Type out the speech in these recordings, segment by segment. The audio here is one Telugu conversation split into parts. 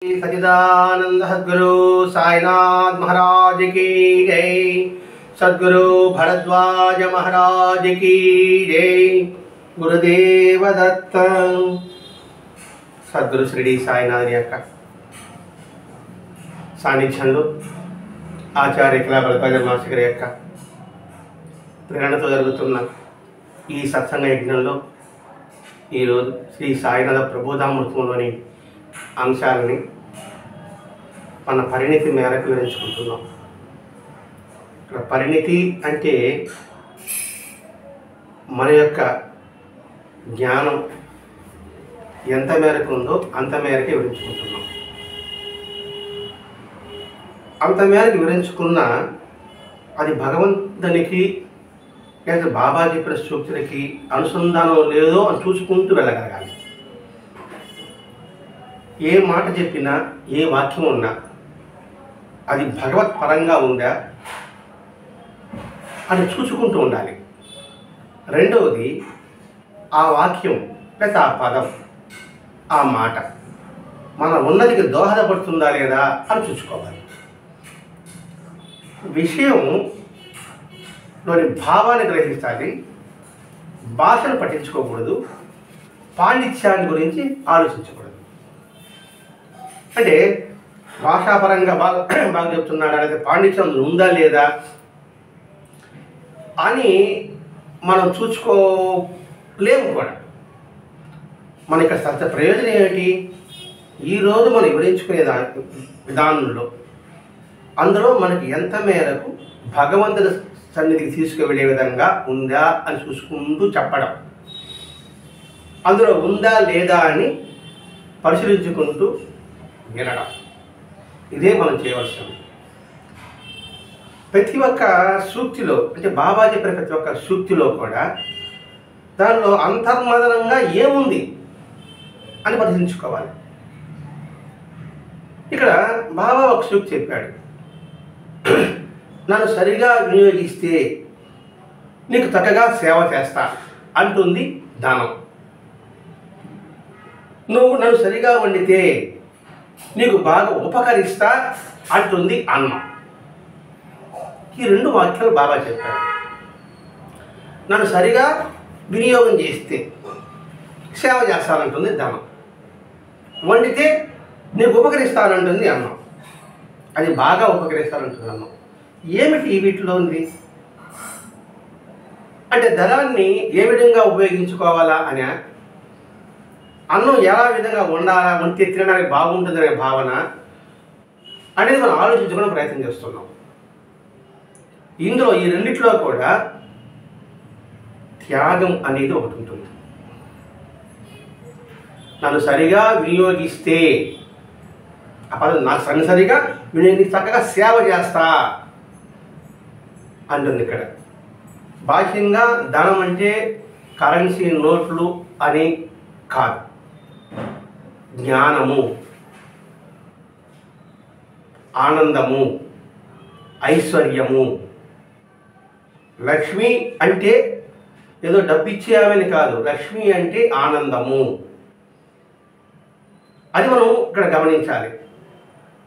सच्चिदानंद सद्गुरु साईनाथ महाराज की जय। सद्गुरु भरद्वाज महाराज की जय। गुरुदेव दत्त। సద్గురు శ్రీ సాయినాథ్ యొక్క సాన్నిధ్యంలో ఆచార్య కళాబలపాద మాస్టర్ గారి యొక్క ప్రేరణతో జరుగుతున్న ఈ సత్సంగ యజ్ఞంలో ఈరోజు శ్రీ సాయినాథ ప్రబోధామృతంలోని అంశాలని మన పరిణితి మేరకు వివరించుకుంటున్నాం. ఇక్కడ పరిణితి అంటే మన యొక్క జ్ఞానం ఎంత మేరకు ఉందో అంత మేరకే వివరించుకుంటున్నాం. అంత మేరకు వివరించుకున్న అది భగవంతునికి లేదా బాబా చెప్పిన సూక్తులకి అనుసంధానం లేదో అని చూసుకుంటూ వెళ్ళగలగాలి. ఏ మాట చెప్పినా ఏ వాక్యం ఉన్నా అది భగవత్ పరంగా ఉందా అని చూసుకుంటూ ఉండాలి. రెండవది ఆ వాక్యం లేదా ఆ పదం ఆ మాట మన ఉన్నతికి దోహదపడుతుందా లేదా అని చూసుకోవాలి. విషయంలోని భావాన్ని గ్రహించాలి, భాషను పట్టించుకోకూడదు, పాండిత్యాన్ని గురించి ఆలోచించకూడదు. అంటే భాషాపరంగా బాగా చెప్తున్నాడా లేదా పాండిత్యం ఉందా లేదా అని మనం చూసుకోలేము కూడా. మన యొక్క సత్య ప్రయోజనం ఏమిటి? ఈరోజు మనం వివరించుకునే విధానంలో అందులో మనకి ఎంత మేరకు భగవంతుడి సన్నిధికి తీసుకువెళ్ళే విధంగా ఉందా అని చూసుకుంటూ చెప్పడం, అందులో ఉందా లేదా అని పరిశీలించుకుంటూ వినడం, ఇదే మనం చేయవలసింది. ప్రతి ఒక్క సూక్తిలో అంటే బాబా చెప్పిన ప్రతి ఒక్క సూక్తిలో కూడా దానిలో అంతర్మదనంగా ఏముంది అని పరిశీలించుకోవాలి. ఇక్కడ బాబా ఒక సూక్తి చెప్పాడు, నన్ను సరిగా వినియోగిస్తే నీకు చక్కగా సేవ చేస్తా అంటుంది దానం. నువ్వు నన్ను సరిగా వండితే నీకు బాగా ఉపకరిస్తా అంటుంది అన్నం. ఈ రెండు వాక్యాలు బాబా చెప్పాడు. నన్ను సరిగా వినియోగం చేస్తే సేవ చేస్తానంటుంది ధనం, వండితే నీకు ఉపకరిస్తానంటుంది అన్నం. అది బాగా ఉపకరిస్తానంటుంది అన్నం. ఏమిటి వీటిలో ఉంది అంటే ధనాన్ని ఏ విధంగా ఉపయోగించుకోవాలా అని, అన్నం ఎలా విధంగా వండాలా, వండితే తినడానికి బాగుంటుందనే భావన అనేది మనం ఆలోచించుకునే ప్రయత్నం చేస్తున్నాం. ఇందులో ఈ రెండిట్లో కూడా త్యాగం అనేది ఒకటి ఉంటుంది. నన్ను సరిగా వినియోగిస్తే ఆ పదం నాకు సరిగా వినియోగిస్తే చక్కగా సేవ చేస్తా అంటుంది. ఇక్కడ బాహ్యంగా ధనం అంటే కరెన్సీ నోట్లు అని కాదు, జ్ఞానము, ఆనందము, ఐశ్వర్యము. లక్ష్మి అంటే ఏదో డబ్బు ఇచ్చేయామని కాదు, లక్ష్మి అంటే ఆనందము. అది మనం ఇక్కడ గమనించాలి.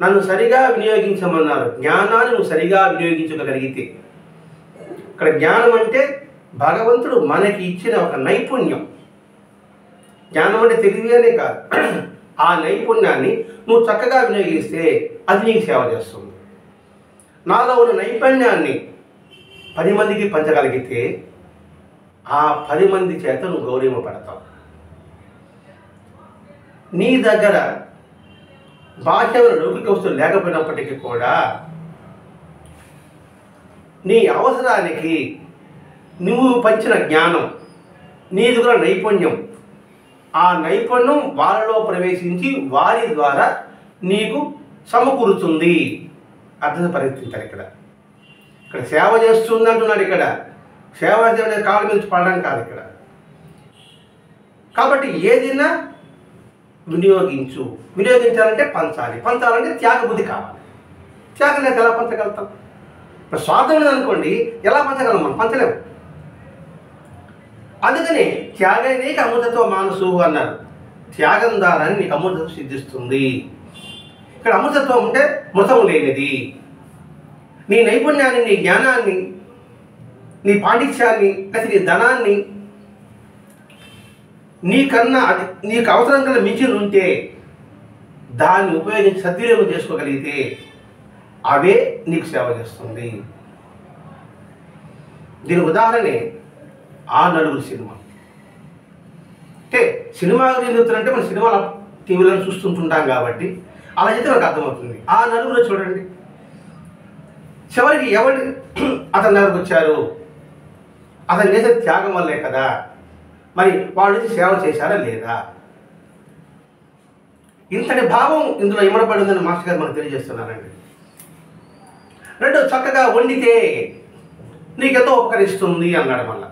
నన్ను సరిగా వినియోగించమన్నారు. జ్ఞానాన్ని నువ్వు సరిగా వినియోగించగలిగితే, ఇక్కడ జ్ఞానం అంటే భగవంతుడు మనకి ఇచ్చిన ఒక నైపుణ్యం. జ్ఞానం అంటే తెలివి అనే కాదు, ఆ నైపుణ్యాన్ని నువ్వు చక్కగా వినియోగిస్తే అది నీకు సేవ చేస్తుంది. నాలో ఉన్న నైపుణ్యాన్ని 10 మందికి పంచగలిగితే ఆ 10 మంది చేత నువ్వు గౌరవింపబడతావు. నీ దగ్గర బాహ్యమైన లౌకిక వస్తువులు లేకపోయినప్పటికీ కూడా నీ అవసరానికి నువ్వు పంచిన జ్ఞానం, నీ దగ్గర నైపుణ్యం, ఆ నైపుణ్యం వాళ్ళలో ప్రవేశించి వారి ద్వారా నీకు సమకూరుతుంది. అర్థం పరిస్థితించాలి. ఇక్కడ సేవ చేస్తుంది అంటున్నాడు. ఇక్కడ సేవ చేయడం కాళ్ళ మీద పడడం కాదు ఇక్కడ. కాబట్టి ఏదైనా వినియోగించాలంటే పంచాలంటే త్యాగ బుద్ధి కావాలి. త్యాగం లేక ఎలా పంచగలుగుతాం? ఇప్పుడు స్వార్థం లేదనుకోండి, ఎలా పంచగలం? మనం పంచలేము. అందుకని త్యాగైనేక అమృతత్వ మానసు అన్నారు. త్యాగం ద్వారా నీకు అమృతత్వం సిద్ధిస్తుంది. ఇక్కడ అమృతత్వం అంటే మృతం లేనిది. నీ నైపుణ్యాన్ని, నీ జ్ఞానాన్ని, నీ పాండిత్యాన్ని, లేకపోతే నీ ధనాన్ని నీకన్నా అది నీకు అవసరం కన్నా మించి ఉంటే దాన్ని ఉపయోగించి సద్వినియోగం చేసుకోగలిగితే అవే నీకు సేవ చేస్తుంది. దీని ఉదాహరణే ఆ నలుగురు సినిమా. అంటే సినిమా ఎందుకంటే మన సినిమాల టీవీలో చూస్తుంటుంటాం కాబట్టి అలా అయితే మనకు అర్థమవుతుంది. ఆ నలుగురు చూడండి, చివరికి ఎవరు అతని దగ్గరకు వచ్చారు, అతను చేసే త్యాగం వల్లే కదా, మరి వాళ్ళ నుంచి సేవ చేశారా లేదా? ఇంతటి భావం ఇందులో ఇమడపడిందని మాస్టర్ గారు మనకు తెలియజేస్తున్నారండి. రెండు, చక్కగా వండితే నీకెంతో ఉపకరిస్తుంది అన్నాడు. మళ్ళా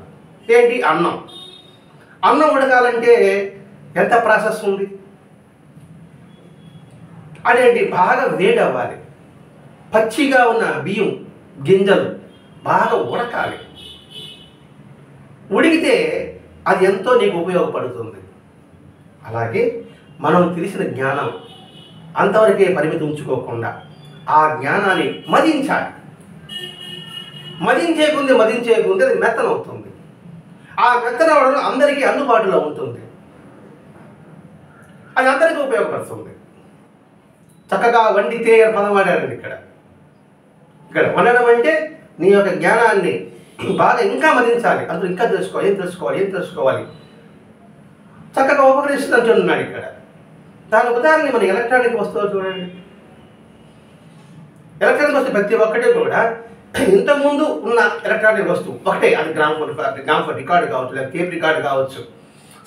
ఏంటి? అన్నం. అన్నం ఉడకాలంటే ఎంత ప్రాసెస్ ఉంది? అదేంటి? బాగా వేడి అవ్వాలి, పచ్చిగా ఉన్న బియ్యం గింజలు బాగా ఉడకాలి. ఉడికితే అది ఎంతో నీకు ఉపయోగపడుతుంది. అలాగే మనం తెలిసిన జ్ఞానం అంతవరకే పరిమితి ఉంచుకోకుండా ఆ జ్ఞానాన్ని మదించాలి. మదించేకుంది అది మెత్తనవుతుంది. ఆ మెత్తనవడం అందరికీ అందుబాటులో ఉంటుంది, అది అందరికీ ఉపయోగపడుతుంది. చక్కగా వండితే పదం వాడారండి. ఇక్కడ వండడం అంటే నీ యొక్క జ్ఞానాన్ని బాగా ఇంకా మదించాలి, అందులో ఇంకా ఏం తెలుసుకోవాలి చక్కగా ఉపకరిస్తుంది అంటున్నాడు ఇక్కడ. దాని ఉదాహరణ మన ఎలక్ట్రానిక్ వస్తువులు చూడండి. ఎలక్ట్రానిక్ వస్తువు ప్రతి ఒక్కటి కూడా ఇంతకుముందు ఉన్న ఎలక్ట్రానిక్ వస్తువు ఒకటే. అది గ్రామ్ఫోన్ రికార్డు కావచ్చు, లేదా టేప్ రికార్డు కావచ్చు,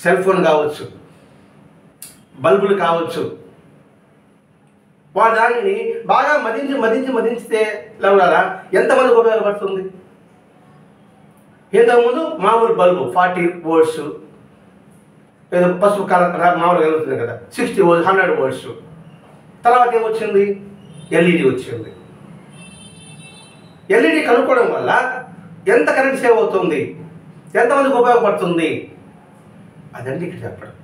సెల్ ఫోన్ కావచ్చు, బల్బులు కావచ్చు. వాళ్ళ దానిని బాగా మదించితే లవడాలా ఎంతమందికి ఉపయోగపడుతుంది? ఇంతకుముందు మామూలు బల్బు 40 volts, ఏదో పసుపు కలర్ మామూలుగా వెళ్తుంది కదా, 60 volts, 100 volts. తర్వాత ఏమొచ్చింది? ఎల్ఈడి వచ్చింది. ఎల్ఈడి కనుక్కోవడం వల్ల ఎంత కరెంట్ సేవ్ అవుతుంది, ఎంతమందికి ఉపయోగపడుతుంది, అదండి ఇక్కడ చెప్పడం.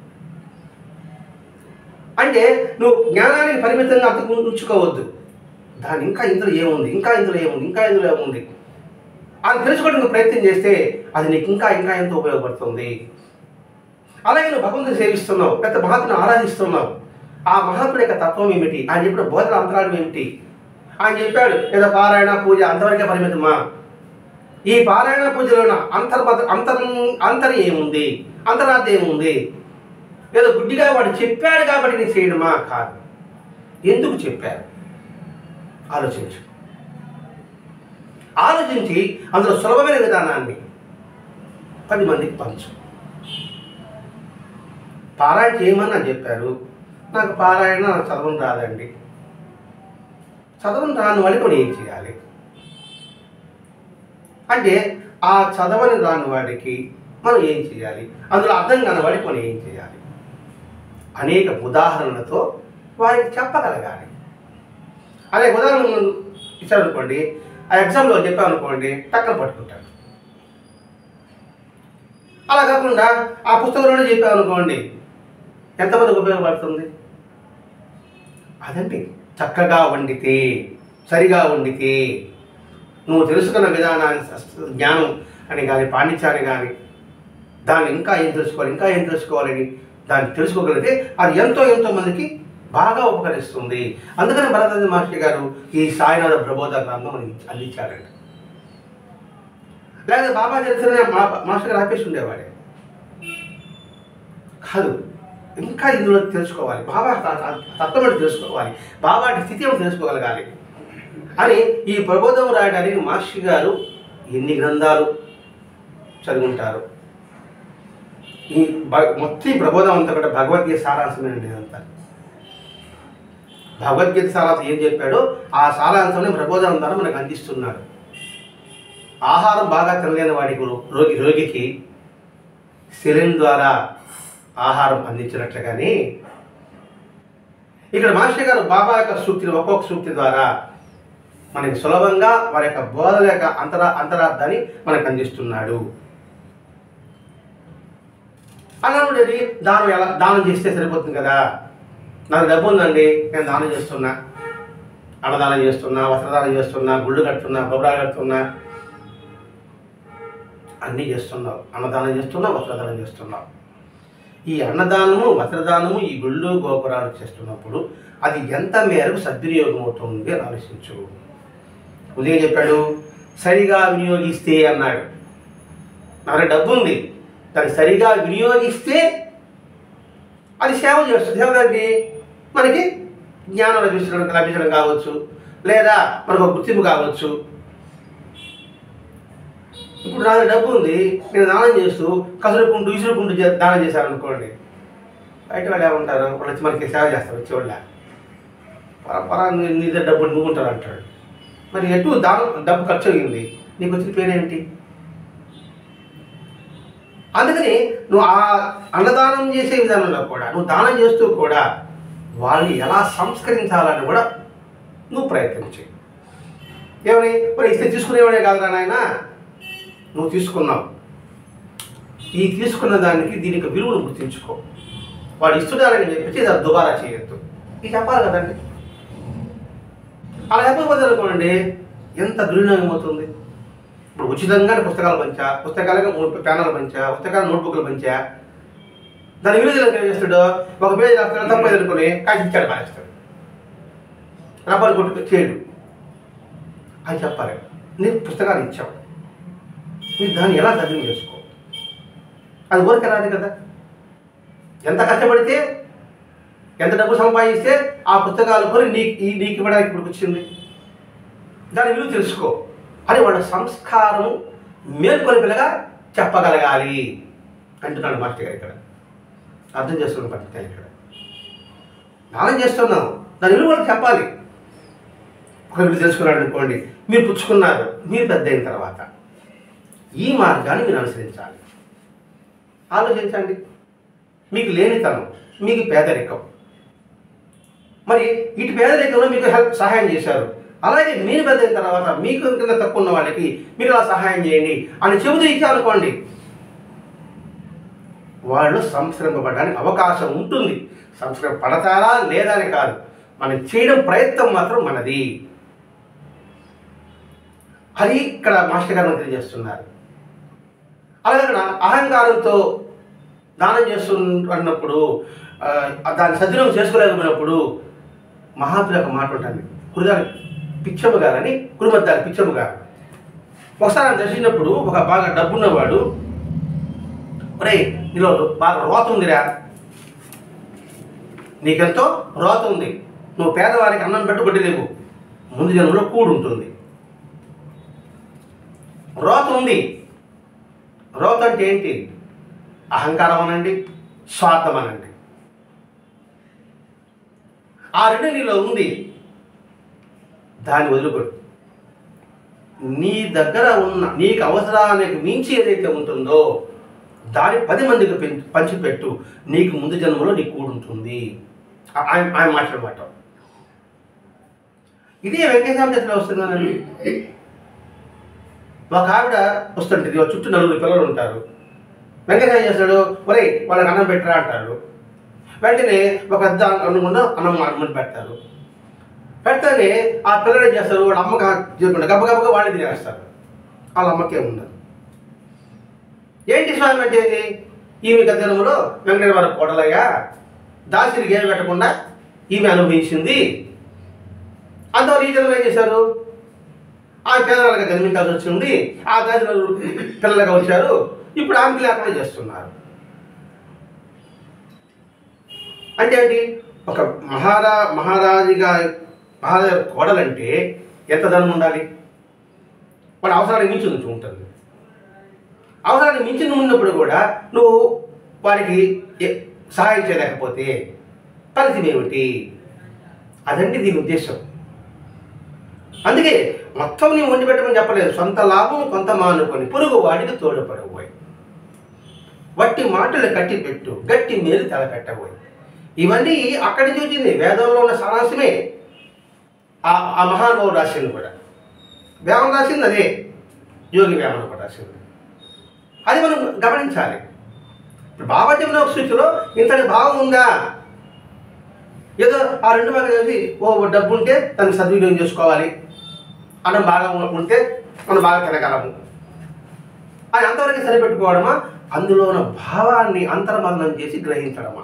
అంటే నువ్వు జ్ఞానానికి పరిమితంగా అంతకు ఉంచుకోవద్దు. దాని ఇంకా ఇందులో ఏముంది అని తెలుసుకోవడానికి ప్రయత్నం చేస్తే అది నీకు ఇంకా ఎంతో ఉపయోగపడుతుంది. అలాగే నువ్వు భగవంతుని సేవిస్తున్నావు, పెద్ద మహాత్ముని ఆరాధిస్తున్నావు. ఆ మహాత్ముడి యొక్క తత్వం ఏమిటి, ఆయన చెప్పిన బోధన అంతరాలు ఏమిటి? ఆయన చెప్పాడు ఏదో పారాయణ పూజ అంతవరకే పరిమితమా? ఈ పారాయణ పూజలోన అంతరం ఏముంది, అంతరార్థం ఏముంది? ఏదో గుడ్డిగా వాడు చెప్పాడు కాబట్టి నేను చేయడమా? కాదు. ఎందుకు చెప్పారు ఆలోచించి అందులో సులభమైన విధానాన్ని 10 మందికి పంచు. పారాయణ చేయమని చెప్పారు, నాకు పారాయణ చదవడం రాదండి. చదవడం రాని వాడికి మనం ఏం చేయాలి అంటే, ఆ చదవని రాని వాడికి మనం ఏం చేయాలి, అందులో అర్థం కాని వాడికి మనం ఏం చేయాలి అనేక ఉదాహరణలతో వారికి చెప్పగలగాలి. అదే ఉదాహరణ ఇచ్చారనుకోండి, ఆ ఎగ్జామ్లో చెప్పామనుకోండి, టక్కన పట్టుకుంటాడు. అలా కాకుండా ఆ పుస్తకంలోనే చెప్పామనుకోండి, ఎంతమందికి ఉపయోగపడుతుంది? అదండి చక్కగా వండితే, సరిగా వండితే, నువ్వు తెలుసుకున్న విధానాన్ని, జ్ఞానం అని కానీ పాండిత్యాన్ని కానీ దాన్ని ఇంకా ఏం తెలుసుకోవాలని దాన్ని తెలుసుకోగలిగితే అది ఎంతో మందికి బాగా ఉపకరిస్తుంది. అందుకని భరద్వాజ మహర్షి గారు ఈ సాయినాథ ప్రబోధ గ్రంథం మనకి అందించారండి. లేదా బాబా చరిత్రనే మాస్టర్ గారు ఆపేసి ఉండేవాడే కాదు, ఇంకా ఇందులో తెలుసుకోవాలి, బాబా తత్వం అంటే తెలుసుకోవాలి, బాబా స్థితి ఏమిటి తెలుసుకోగలగాలి అని ఈ ప్రబోధం రాయడానికి మహర్షి గారు ఎన్ని గ్రంథాలు చదువుంటారు. ఈ మొత్తం ప్రబోధం అంతా కూడా భగవద్గీత సారాంశమేనండి. ఇదంతా భగవద్గీత సారాంశం ఏం చెప్పాడో ఆ సారాంశంలో ప్రబోధం ద్వారా మనకు అందిస్తున్నాడు. ఆహారం బాగా తినలేని వాడికి రోగికి శరీరం ద్వారా ఆహారం అందించినట్లుగానే ఇక్కడ మాస్టర్ గారు బాబా యొక్క సూక్తిని ఒక్కొక్క సూక్తి ద్వారా మనకి సులభంగా వారి యొక్క బోధన యొక్క అంతరార్థాన్ని మనకు అందిస్తున్నాడు. అలాంటిది దానం చేస్తే సరిపోతుంది కదా, నాకు డబ్బు ఉందండి నేను దానం చేస్తున్నా అన్నదానం చేస్తున్నా, వస్త్రదానం చేస్తున్నా, గుళ్ళు కడుతున్నా, గోపురాలు కడుతున్నా, అన్నీ చేస్తున్నావు. అన్నదానం చేస్తున్నావు, వస్త్రదానం చేస్తున్నావు. ఈ అన్నదానము, వస్త్రదానము, ఈ గుళ్ళు గోపురాలు చేస్తున్నప్పుడు అది ఎంత మేరకు సద్వినియోగం అవుతుంది అని ఆలోచించు. ఉదయం చెప్పాడు సరిగా వినియోగిస్తే అన్నాడు. నాకు డబ్బు ఉంది, దాన్ని సరిగా వినియోగిస్తే అది సేవ చేస్తుంది. సేవ అంటే మనకి జ్ఞానం లభించడం కావచ్చు, లేదా మనకు ఒక గుర్తింపు కావచ్చు. ఇప్పుడు నా డబ్బు ఉంది, నేను దానం చేస్తూ కసురుకుంటూ ఇసురుకుంటూ దానం చేశారనుకోండి, బయట వాళ్ళు ఏమంటారు? వాళ్ళు వచ్చి మనకి సేవ చేస్తారు, వచ్చేవాళ్ళ పరా నీ దగ్గర డబ్బు నువ్వుంటారు అంటాడు. మరి ఎటు డబ్బు ఖర్చు అయ్యింది, నీకు వచ్చిన పేరేంటి? అందుకని నువ్వు ఆ అన్నదానం చేసే విధానంలో కూడా, నువ్వు దానం చేస్తూ కూడా వాళ్ళని ఎలా సంస్కరించాలని కూడా నువ్వు ప్రయత్నించు. ఏమని మరి ఇస్తే తీసుకునేవాడే కాదురా నాయన, నువ్వు తీసుకున్నావు, ఈ తీసుకున్న దానికి దీనికి విలువను గుర్తించుకో. వాడు ఇస్తున్నాడని చెప్పి అది దుబారా చేయొద్దు, ఇది చెప్పాలి కదండి. అలా చెప్పకపోతే అనుకోండి ఎంత దుర్వినియోగం అవుతుంది. ఇప్పుడు ఉచితంగా పుస్తకాలు పంచా, పుస్తకాలుగా 3 ప్యానలు పంచా, పుస్తకాలు నోట్బుక్లు పంచా, దాని విలువ ఏం చేస్తాడు? ఒక పేజీ రాస్తాడు, తప్పదు అనుకుని కాగిచ్చాడు పారేస్తాడు, రబ్బర్ కొట్టు చేయడు. అది చెప్పాలి. నీకు పుస్తకాలు ఇచ్చావు, మీరు దాన్ని ఎలా సద్వినియోగం చేసుకో. అది ఊరికే రాదు కదా. ఎంత కష్టపడితే, ఎంత డబ్బు సంపాదిస్తే ఆ పుస్తకాలు కొని నీకు ఇవ్వడానికి ఇప్పుడు వచ్చింది. దాని విలువ తెలుసుకో అని వాళ్ళ సంస్కారం మేల్కొని పిల్లగా చెప్పగలగాలి అంటున్నాడు మాస్టర్ గారు. ఇక్కడ అర్థం చేసుకున్న పద్ధతి ఇక్కడ దానం చేస్తున్నాం, దాని విలువ వాళ్ళకి చెప్పాలి. ఒక విలువ తెలుసుకున్నాడు అనుకోండి, మీరు పుచ్చుకున్నారు, మీరు పెద్ద అయిన తర్వాత ఈ మార్గాన్ని మీరు అనుసరించాలి. ఆలోచించండి. మీకు లేనితనం, మీకు పేదరికం, మరి ఇటు పేదరికంలో మీకు సహాయం చేశారు, అలాగే మీరు పెద్ద అయిన తర్వాత మీకు కింద తక్కువ ఉన్న వాళ్ళకి మీరు అలా సహాయం చేయండి అని చెబుతూ ఇచ్చారనుకోండి, వాళ్ళు సంస్కరింపబడడానికి అవకాశం ఉంటుంది. సంస్కరింపబడతారా లేదా అని కాదు, మనం చేయడం ప్రయత్నం మాత్రం మనది. అది ఇక్కడ మాస్టర్ గారు తెలియజేస్తున్నారు. అలాగే అహంకారంతో దానం చేస్తున్నప్పుడు, దాన్ని సద్వినియోగం చేసుకోలేకపోయినప్పుడు మహాత్ముల యొక్క మాట ఉంటుంది. కురుదారి పిచ్చమ్మ గారని, కురుమద్దాలి పిచ్చమ్మ గారు ఒకసారి ఆయన దర్శించినప్పుడు ఒక బాగా డబ్బున్నవాడు, ఒరే నీలో బాగా రోత ఉందిరా, నీకెంతో రోత ఉంది, నువ్వు పేదవారికి అన్నం పెట్టుబడిలేవు, ముందు జన్మలో కూడు ఉంటుంది. రోత ఉంది. రోత అంటే ఏంటి? అహంకారం అనండి, స్వార్థం అనండి, ఆ రెండు నీలో ఉంది. దాన్ని వదులుకోడు. నీ దగ్గర ఉన్న నీకు అవసరానికి మించి ఏదైతే ఉంటుందో దాన్ని 10 మందికి పంచిపెట్టు, నీకు ముందు జన్మలో నీకు కూడుంటుంది. ఆయన మాట్లాడమాట ఇదే వెంకటేశ్వర చరిత్రలో వస్తుందనండి. ఒక ఆవిడ వస్తుంటుంది, చుట్టూ 4 పిల్లలు ఉంటారు. వెంకటేశ్వర చేస్తాడు, ఒరే వాళ్ళకి అన్నం పెట్టరా అంటాడు. వెంటనే ఒక పెద్ద అనుకుండా అన్నం పెడతారు. పెడితేనే ఆ పిల్లలు ఏం చేస్తారు, వాళ్ళ అమ్మకి చేయకుండా గబ్బగబ్బగా వాళ్ళే తినేస్తారు. వాళ్ళ అమ్మకే ఉండదు. ఏంటి స్వామి అంటే ఏంటి? ఈమె గతంలో వెంకటేశ్వర కోటలయ్య దాసిని గేలు పెట్టకుండా ఈమె అనుభవించింది. అందువల్ల ఈ జనం ఏం చేశారు, ఆ పేదవాళ్ళకి జన్మించాల్సి వచ్చింది, ఆ దాసి పిల్లలుగా వచ్చారు, ఇప్పుడు ఆమెకి లేకుండా చేస్తున్నారు. అంటే ఏంటి? ఒక మహారాజుగా మహారాజు కోడలంటే ఎంత ధనం ఉండాలి? వాడు అవసరానికి మించి ఉంటుంది. అవసరానికి మించి ఉన్నప్పుడు కూడా నువ్వు వారికి సహాయం చేయలేకపోతే ఫలితం ఏమిటి? అదండి దీని ఉద్దేశం. అందుకే మొత్తం నీ వండి పెట్టమని చెప్పలేదు. సొంత లాభం కొంత మానుకొని పొరుగు వాడికి తోడుపడబోయి, వట్టి మాటలు కట్టి పెట్టు, గట్టి మేలు తలపెట్టబోయి. ఇవన్నీ అక్కడి నుంచి వచ్చింది. వేదంలో ఉన్న సారాంశమే ఆ మహానుభావుడు రాసింది కూడా. వేమన రాసింది అదే, యోగి వేమన కూడా రాసింది. అది మనం గమనించాలి. ఇప్పుడు భావజమున ఒక సూచిలో ఇంతటి భావం ఉందా? ఏదో ఆ రెండు పక్కన కలిసి డబ్బు ఉంటే దాన్ని సద్వినియోగం చేసుకోవాలి, అన్నం బాగా ఉంటే మనం బాగా తినగలము అది అంతవరకు సరిపెట్టుకోవడమా, అందులో ఉన్న భావాన్ని అంతర్మదనం చేసి గ్రహించడమా?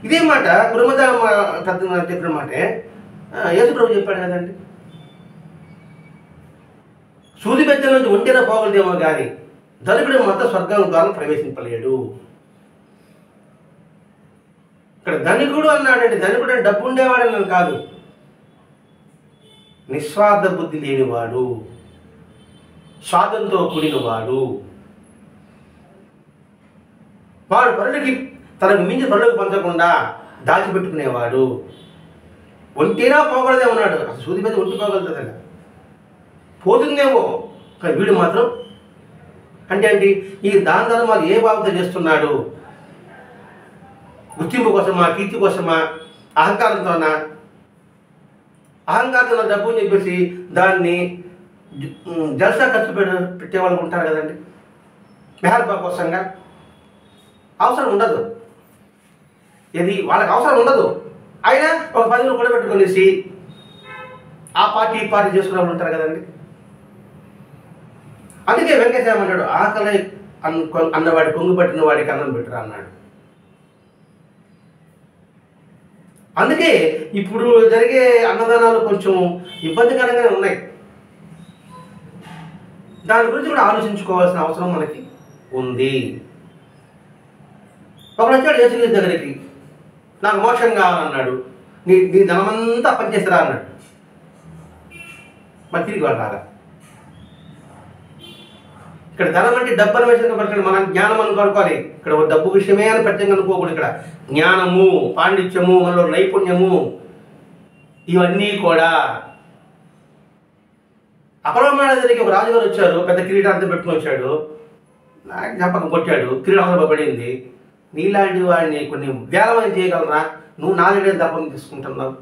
ఇదే మాట కుటుంబదానం చెప్పిన మాటే యేసు ప్రభు చెప్పాడు కదండి. సూది బెచ్చల నుంచి ఒంటెన పోగలదేమో కానీ ధనికుడు మొత్తం స్వర్గం ద్వారా ప్రవేశింపలేడు. ఇక్కడ ధనికుడు అన్నాడండి. ధనికుడు అంటే డబ్బు ఉండేవాడని కాదు, నిస్వార్థ బుద్ధి లేనివాడు, స్వార్థంతో కూడినవాడు. వాడు పరులకి తనకు మించి పరులకు పంచకుండా దాచిపెట్టుకునేవాడు. ఒంటినా పోగలదే ఉన్నాడు. అసలు సూది మీద ఒంటి పోగలుగుతుందట, పోతుందేమో, కానీ వీడు మాత్రం అంటే ఏంటి? ఈ దాన ధర్మాలు ఏ బాబుతో చేస్తున్నాడు? గుర్తింపు కోసమా, కీర్తి కోసమా, అహంకారంతోనా? అహంకారంతో డబ్బు అని చెప్పేసి దాన్ని జల్సా ఖర్చు పెట్టేవాళ్ళు ఉంటారు కదండి, మెహర్బా కోసంగా. అవసరం ఉండదు, ఇది వాళ్ళకి అవసరం ఉండదు. అయినా ఒక 10 కూడా పెట్టుకునేసి ఆ పార్టీ ఈ పార్టీ చేసుకునే వాళ్ళు ఉంటారు కదండి. అందుకే వెంకటేశ్వర అన్నాడు, ఆకలి అన్నవాడి కొంగు పట్టిన వాడికి అన్నం పెట్టరా అన్నాడు. అందుకే ఇప్పుడు జరిగే అన్నదానాలు కొంచెం ఇబ్బందికరంగానే ఉన్నాయి. దాని గురించి కూడా ఆలోచించుకోవాల్సిన అవసరం మనకి ఉంది. ఒకడు వచ్చాడు యేసుక్రీస్తు దగ్గరికి, నాకు మోక్షం కావాలన్నాడు. నీ ధనమంతా పనిచేస్తారా అన్నాడు. మరి తిరిగి వాడు రాగా. ఇక్కడ ధనం అంటే డబ్బు అనే విషయంగా పడుతుంది, మనం జ్ఞానం అనుకోవాలి. ఇక్కడ డబ్బు విషయమే అని ప్రత్యేకంగా అనుకోకూడదు. ఇక్కడ జ్ఞానము, పాండిత్యము, మనలో నైపుణ్యము, ఇవన్నీ కూడా. అపరమైన దగ్గరికి ఒక రాజుగారు వచ్చారు, పెద్ద కిరీటాంతం పెట్టుకుని వచ్చాడు. నాకు జ్ఞాపకం కొట్టాడు, కిరీటం పడింది. నీలాంటి వాడిని కొన్ని వేల మంది చేయగలరా, నువ్వు నా దగ్గర దర్పం తీసుకుంటున్నావు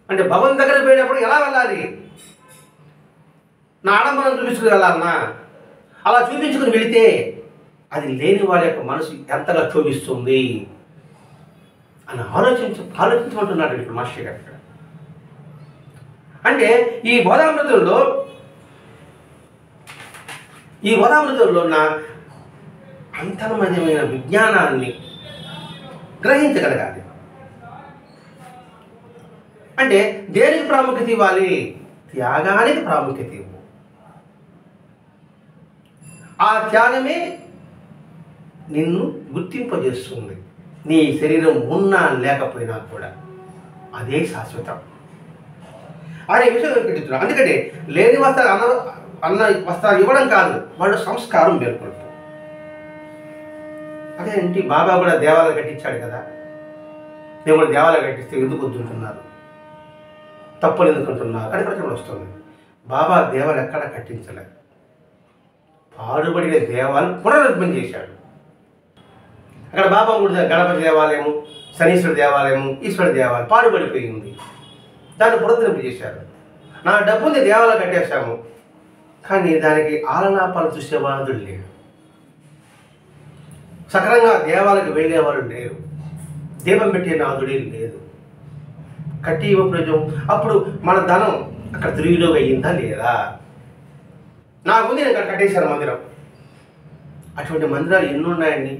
అంటే భవన్ దగ్గర పోయినప్పుడు ఎలా వెళ్ళాలి? నా ఆడంబరం చూపించుకుని వెళ్ళాలన్నా? అలా చూపించుకుని వెళితే అది లేని వారి యొక్క మనసు ఎంతగా క్షోభిస్తుంది అని ఆలోచించమంటున్నాడు ఇప్పుడు మాస్టర్ గారు. అంటే ఈ బోధామృతంలో ఉన్న అంతర్మయమైన విజ్ఞానాన్ని గ్రహించగలగాలి. అంటే దేనికి ప్రాముఖ్యత ఇవ్వాలి? త్యాగానికి ప్రాముఖ్యత ఇవ్వు. ఆ త్యాగమే నిన్ను గుర్తింపజేస్తుంది. నీ శరీరం ఉన్నా లేకపోయినా కూడా అదే శాశ్వతం అనే విషయం చెప్తున్నాను. అందుకంటే లేని వస్త్రాలు అన్న వస్త్రాలు ఇవ్వడం కాదు, వాళ్ళు సంస్కారం మేల్కొల్పు. అదేంటి బాబా కూడా దేవాలయం కట్టించాడు కదా, మేము కూడా దేవాలయం కట్టిస్తే ఎందుకు వద్దుంటున్నారు, తప్పులు ఎందుకుంటున్నారు అని ప్రశ్న వస్తుంది. బాబా దేవాలయం ఎక్కడ కట్టించలేదు, పాడుబడిన దేవాలయం పునరుద్ధరణ చేశాడు. అక్కడ బాబా గుడి గణపతి దేవాలయము, శనీశ్వర దేవాలయము, ఈశ్వర దేవాలయం పాడుబడిపోయింది, దాన్ని పునరుద్ధరణ చేశారు. నా డబ్బుని దేవాలయం కట్టేశాము, కానీ దానికి ఆలనాపాలు చూసేవాళ్ళు లేరు, సక్రంగా దేవాలయకు వెళ్ళేవాళ్ళు లేరు, దీపం పెట్టే నాదుడే లేదు. కట్టి ఇవ్వడం అప్పుడు మన ధనం అక్కడ దుర్వినియోగం అయ్యిందా లేదా? నాకుంది, నేను అక్కడ కట్టేశాను మందిరం. అటువంటి మందిరాలు ఎన్ని ఉన్నాయండి?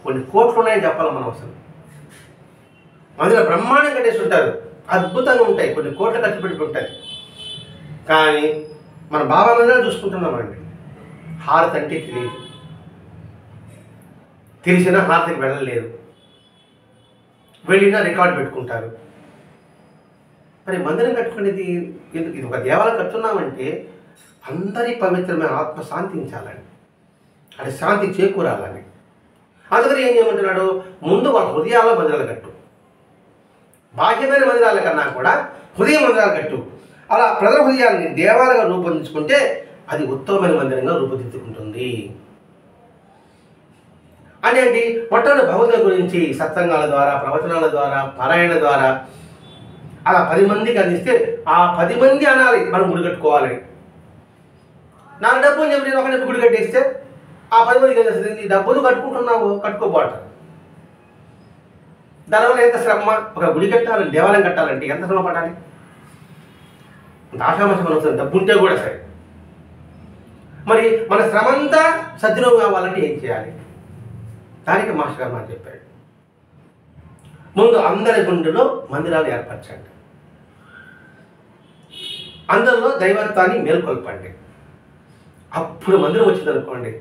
కొన్ని కోట్లు ఉన్నాయని చెప్పాలి మనం. అసలు మందిరం బ్రహ్మాండం కట్టేసి ఉంటారు, అద్భుతంగా ఉంటాయి, కొన్ని కోట్లు ఖర్చు పెట్టి ఉంటాయి. కానీ మన బాబా మందిరాలు చూసుకుంటున్నామండి, హారతి అంటే తెలియదు, తెలిసినా హారతికి వెళ్ళలేదు, వెళ్ళినా రికార్డు పెట్టుకుంటారు. మరి మందిరం కట్టుకునేది ఎందుకు? ఇది ఒక దేవాలయం కట్టున్నామంటే అందరి పవిత్రమైన ఆత్మ శాంతించాలని, అది శాంతి చేకూరాలని. అందుకని ఏం చేయమంటున్నాడు? ముందు వాళ్ళ హృదయాల మందిరాలు కట్టు, బాహ్యమైన మందిరాల కన్నా కూడా హృదయ మందిరాలు కట్టు. అలా ప్రజల హృదయాన్ని దేవాలయంగా రూపొందించుకుంటే అది ఉత్తమమైన మందిరంగా రూపుదిద్దుకుంటుంది. అనేంటి మొట్టమొదటి భగవద్గీత గురించి సత్సంగాల ద్వారా, ప్రవచనాల ద్వారా, పారాయణ ద్వారా అలా 10 మందికి అందిస్తే ఆ 10 మంది అనాలి మనం గుడి కట్టుకోవాలని. నా డబ్బు అని చెప్పి నేను ఒక గుడి కట్టేస్తే ఆ 10 మందికి అందిస్తుంది, నీ డబ్బులు కట్టుకుంటున్నావు, కట్టుకోబోట. దానివల్ల ఎంత శ్రమ. ఒక గుడి కట్టాలంటే, దేవాలయం కట్టాలంటే ఎంత శ్రమ పడాలి. అంత ఆశామాషం అవుతుంది, డబ్బు ఉంటే కూడా సరే. మరి మన శ్రమ అంతా సద్వినియోగం కావాలంటే ఏం చేయాలి? దానికి మాస్టర్ గారు నాకు చెప్పాడు, ముందు అందరి గుండెలో మందిరాలు ఏర్పరచండి, అందరిలో దైవత్వాన్ని మేల్కొల్పండి. అప్పుడు మందిరం వచ్చిందనుకోండి,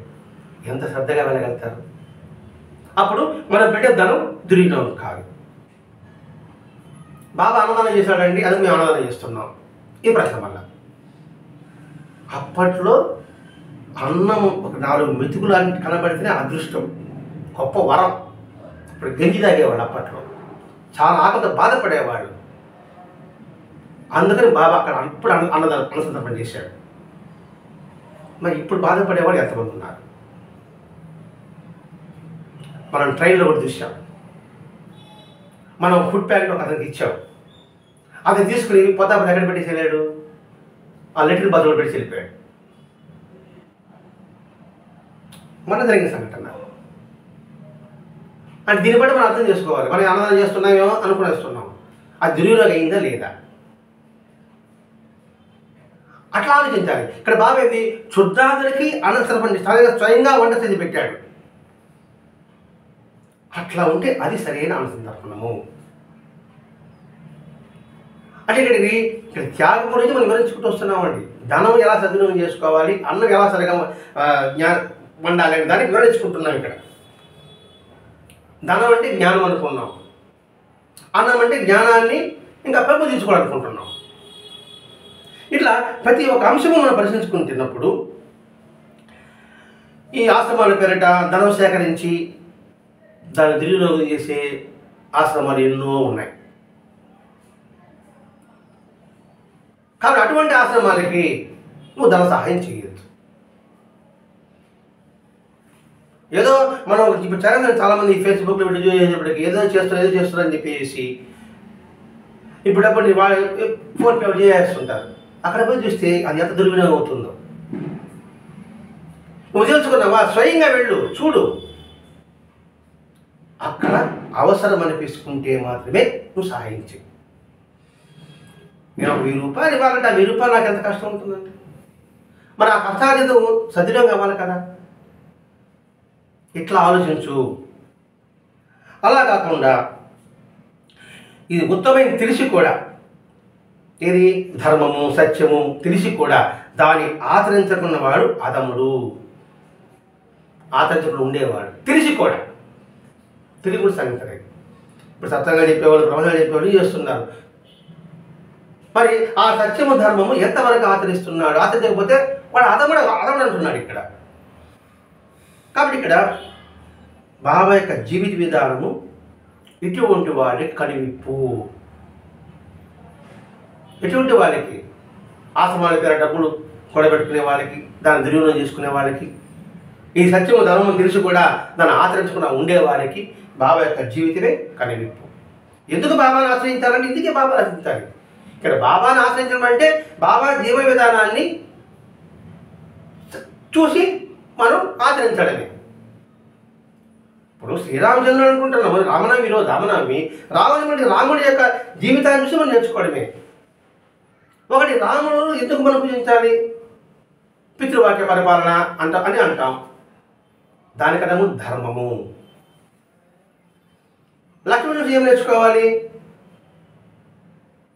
ఎంత శ్రద్ధగా వెళ్ళగలుగుతారు. అప్పుడు మనం పెట్టే ధనం దుర్వినియోగం కాదు. బాబా అన్నదానం చేశాడండి, అది మేము అన్నదానం చేస్తున్నాం, ఈ ప్రశ్న వల్ల. అప్పట్లో అన్నం ఒక 4 మెతుకులు కనబడితేనే అదృష్టం, గొప్ప వరం. ఇప్పుడు గంజి తాగేవాళ్ళు, అప్పట్లో చాలా ఆకలితో బాధపడేవాళ్ళు. అందుకని బాబా అక్కడ అప్పుడు అన్నసంతర్పణ చేశాడు. మరి ఇప్పుడు బాధపడేవాళ్ళు ఎంతమంది ఉన్నారు? మనం ట్రైన్లో కూడా చూసాం, మనం ఫుడ్ ప్యాకెట్ ఒక అతనికి ఇచ్చాం, అతను తీసుకుని పోతా ఎక్కడ పెట్టేసి వెళ్ళాడు, ఆ లెటర్ బాత్రూంలో పెట్టి వెళ్ళిపోయాడు. మన జరిగిన సంఘటన. అంటే దీన్ని బట్టి మనం అర్థం చేసుకోవాలి, మనం అన్నదానం చేస్తున్నామేమో అనుకునేస్తున్నాం, అది దుర్వినియోగం అయిందా లేదా అట్లా ఆలోచించాలి. ఇక్కడ బాబా ఏంది, క్షుద్రాదులకి అనంతరపండి స్వయంగా వంట చేసి పెట్టాడు. అట్లా ఉంటే అది సరైన అనుసంధానము. అంటే ఇక్కడ త్యాగం గురించి మనం వివరించుకుంటూ వస్తున్నామండి. ధనం ఎలా సద్వినియోగం చేసుకోవాలి, అన్నం ఎలా సరిగా వండాలి అని దాన్ని వివరించుకుంటున్నాం. ఇక్కడ ధనం అంటే జ్ఞానం అనుకున్నాం, అన్నం అంటే జ్ఞానాన్ని ఇంకా పెంపొందించుకోవాలనుకుంటున్నాం. ఇట్లా ప్రతి ఒక్క అంశము మనం పరిశీలించుకుంటున్నప్పుడు ఈ ఆశ్రమాల పేరిట ధనం సేకరించి దాన్ని దుర్వినియోగం చేసే ఆశ్రమాలు ఎన్నో ఉన్నాయి. కాబట్టి అటువంటి ఆశ్రమాలకి నువ్వు ధన సహాయం చేయొచ్చు. ఏదో మనం ఇప్పుడు చాలామంది ఫేస్బుక్లో వీడియో చేసేప్పటికి ఏదో చేస్తున్నారని చెప్పేసి ఇప్పుడప్పుడు ఫోన్పే చేస్తుంటారు. అక్కడ పోయి చూస్తే అది ఎంత దుర్వినియోగం అవుతుందో నువ్వు తెలుసుకున్నావా? స్వయంగా వెళ్ళు, చూడు. అక్కడ అవసరం అనిపించుకుంటే మాత్రమే నువ్వు సహాయం చేయి. నేను 1000 రూపాయలు ఇవ్వాలంటే ఆ 1000 రూపాయలు నాకు ఎంత కష్టం ఉంటుందండి. మరి ఆ కష్టాలు సద్వినియోగం కావాలి కదా. ఇట్లా ఆలోచించు. అలా కాకుండా ఇది ఉత్తమైన తెలిసి కూడా, ఇది ధర్మము సత్యము తెలిసి కూడా దాన్ని ఆచరించకున్నవాడు అధముడు. ఆచరించకుండా ఉండేవాడు తెలిసి కూడా తిరిగి కూడా సంగతి. ఇప్పుడు సత్యంగా చెప్పేవాళ్ళు, ప్రవచనాలు చెప్పేవాళ్ళు చేస్తున్నారు. మరి ఆ సత్యము ధర్మము ఎంతవరకు ఆచరిస్తున్నాడు? ఆచరించకపోతే వాడు అధముడు అంటున్నాడు ఇక్కడ. కాబట్టి ఇక్కడ బాబా యొక్క జీవిత విధానము ఇటువంటి వాడికి కనివిప్పు. ఎటువంటి వాళ్ళకి? ఆశ్రమాల పేర డబ్బులు కూడబెట్టుకునే వాళ్ళకి, దాన్ని దుర్వినియోగం చేసుకునే వాళ్ళకి, ఈ సత్యము ధర్మం తెలిసి కూడా దాన్ని ఆచరించకుండా ఉండేవారికి బాబా యొక్క జీవితమే కనివిప్పు. ఎందుకు బాబాను ఆశ్రయించాలంటే ఇందుకే బాబా ఆశ్రయించాలి. ఇక్కడ బాబాను ఆశ్రయించడం అంటే బాబా జీవ విధానాన్ని చూసి మనం ఆచరించడమే. ఇప్పుడు శ్రీరామచంద్రుడు అనుకుంటున్నాము, రామనవమి ఈరోజు రామనవమి. రామనవమి అంటే రాముడి యొక్క జీవితాన్ని చూసి మనం నేర్చుకోవడమే. ఒకటి, రాముడు ఎందుకు మనం పూజించాలి? పితృవాక్య పరిపాలన అని అంటాం. దానికన్నా ధర్మము. లక్ష్మణుడు ఏం నేర్చుకోవాలి?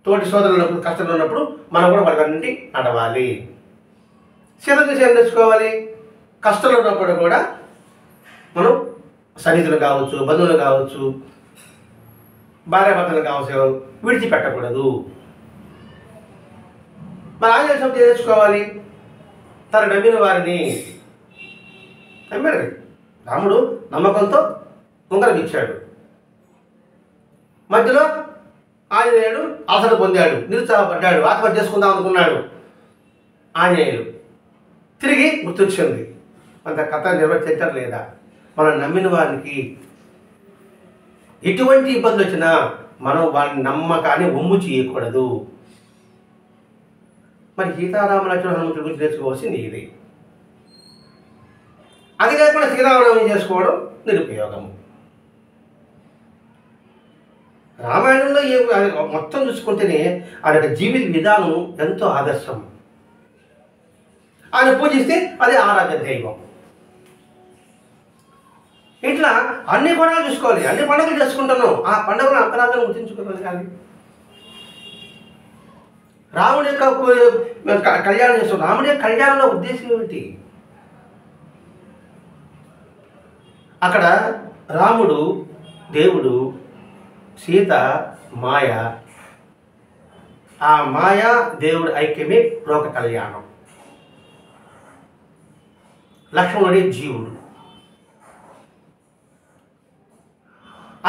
తోటి సోదరులు ఉన్నప్పుడు, కష్టంలో ఉన్నప్పుడు మనం కూడా వాళ్ళకి నడవాలి. సీత చూసి ఏం నేర్చుకోవాలి? కష్టంలో ఉన్నప్పుడు కూడా మనం సన్నిధులు కావచ్చు, బంధువులు కావచ్చు, భార్యాభర్తలు కావచ్చు, విడిచిపెట్టకూడదు. మరి ఆంజనేయ స్వామి నేర్చుకోవాలి? తను నమ్మిన వారిని నమ్మాడు. రాముడు నమ్మకంతో ఉంగరం ఇచ్చాడు. మధ్యలో ఆంజనేయుడు ఆశలు పొందాడు, నిరుత్సాహపడ్డాడు, ఆత్మహత్య చేసుకుందాం అనుకున్నాడు. ఆంజనేయుడు తిరిగి గుర్తొచ్చింది. అంత కథ నిర్వర్తించడం లేదా? మనం నమ్మిన వారికి ఎటువంటి ఇబ్బంది వచ్చినా మనం వారిని నమ్మకాన్ని ఒమ్ము చేయకూడదు. మరి సీతారామ లక్ష్మణ హనుమంతుడి గురించి నేర్చుకోవాల్సింది ఇది. అది కాకుండా శ్రీరామనవమి చేసుకోవడం నిరుపయోగము. రామాయణంలో మొత్తం చూసుకుంటేనే ఆయన జీవిత విధానం ఎంతో ఆదర్శం. ఆయన పూజిస్తే అదే ఆరాధ్య దైవం. ఇట్లా అన్ని పండుగలు చూసుకోవాలి, అన్ని పండుగలు చేసుకుంటున్నాం. ఆ పండుగను అంతరార్థం గుర్తించుకోగలగాలి. రాముడి యొక్క కళ్యాణం చేస్తాం. రాముడి యొక్క కళ్యాణంలో ఉద్దేశం ఏమిటి? అక్కడ రాముడు దేవుడు, సీత మాయ. ఆ మాయా దేవుడు ఐక్యమే లోక కళ్యాణం. లక్ష్మణుడి జీవుడు.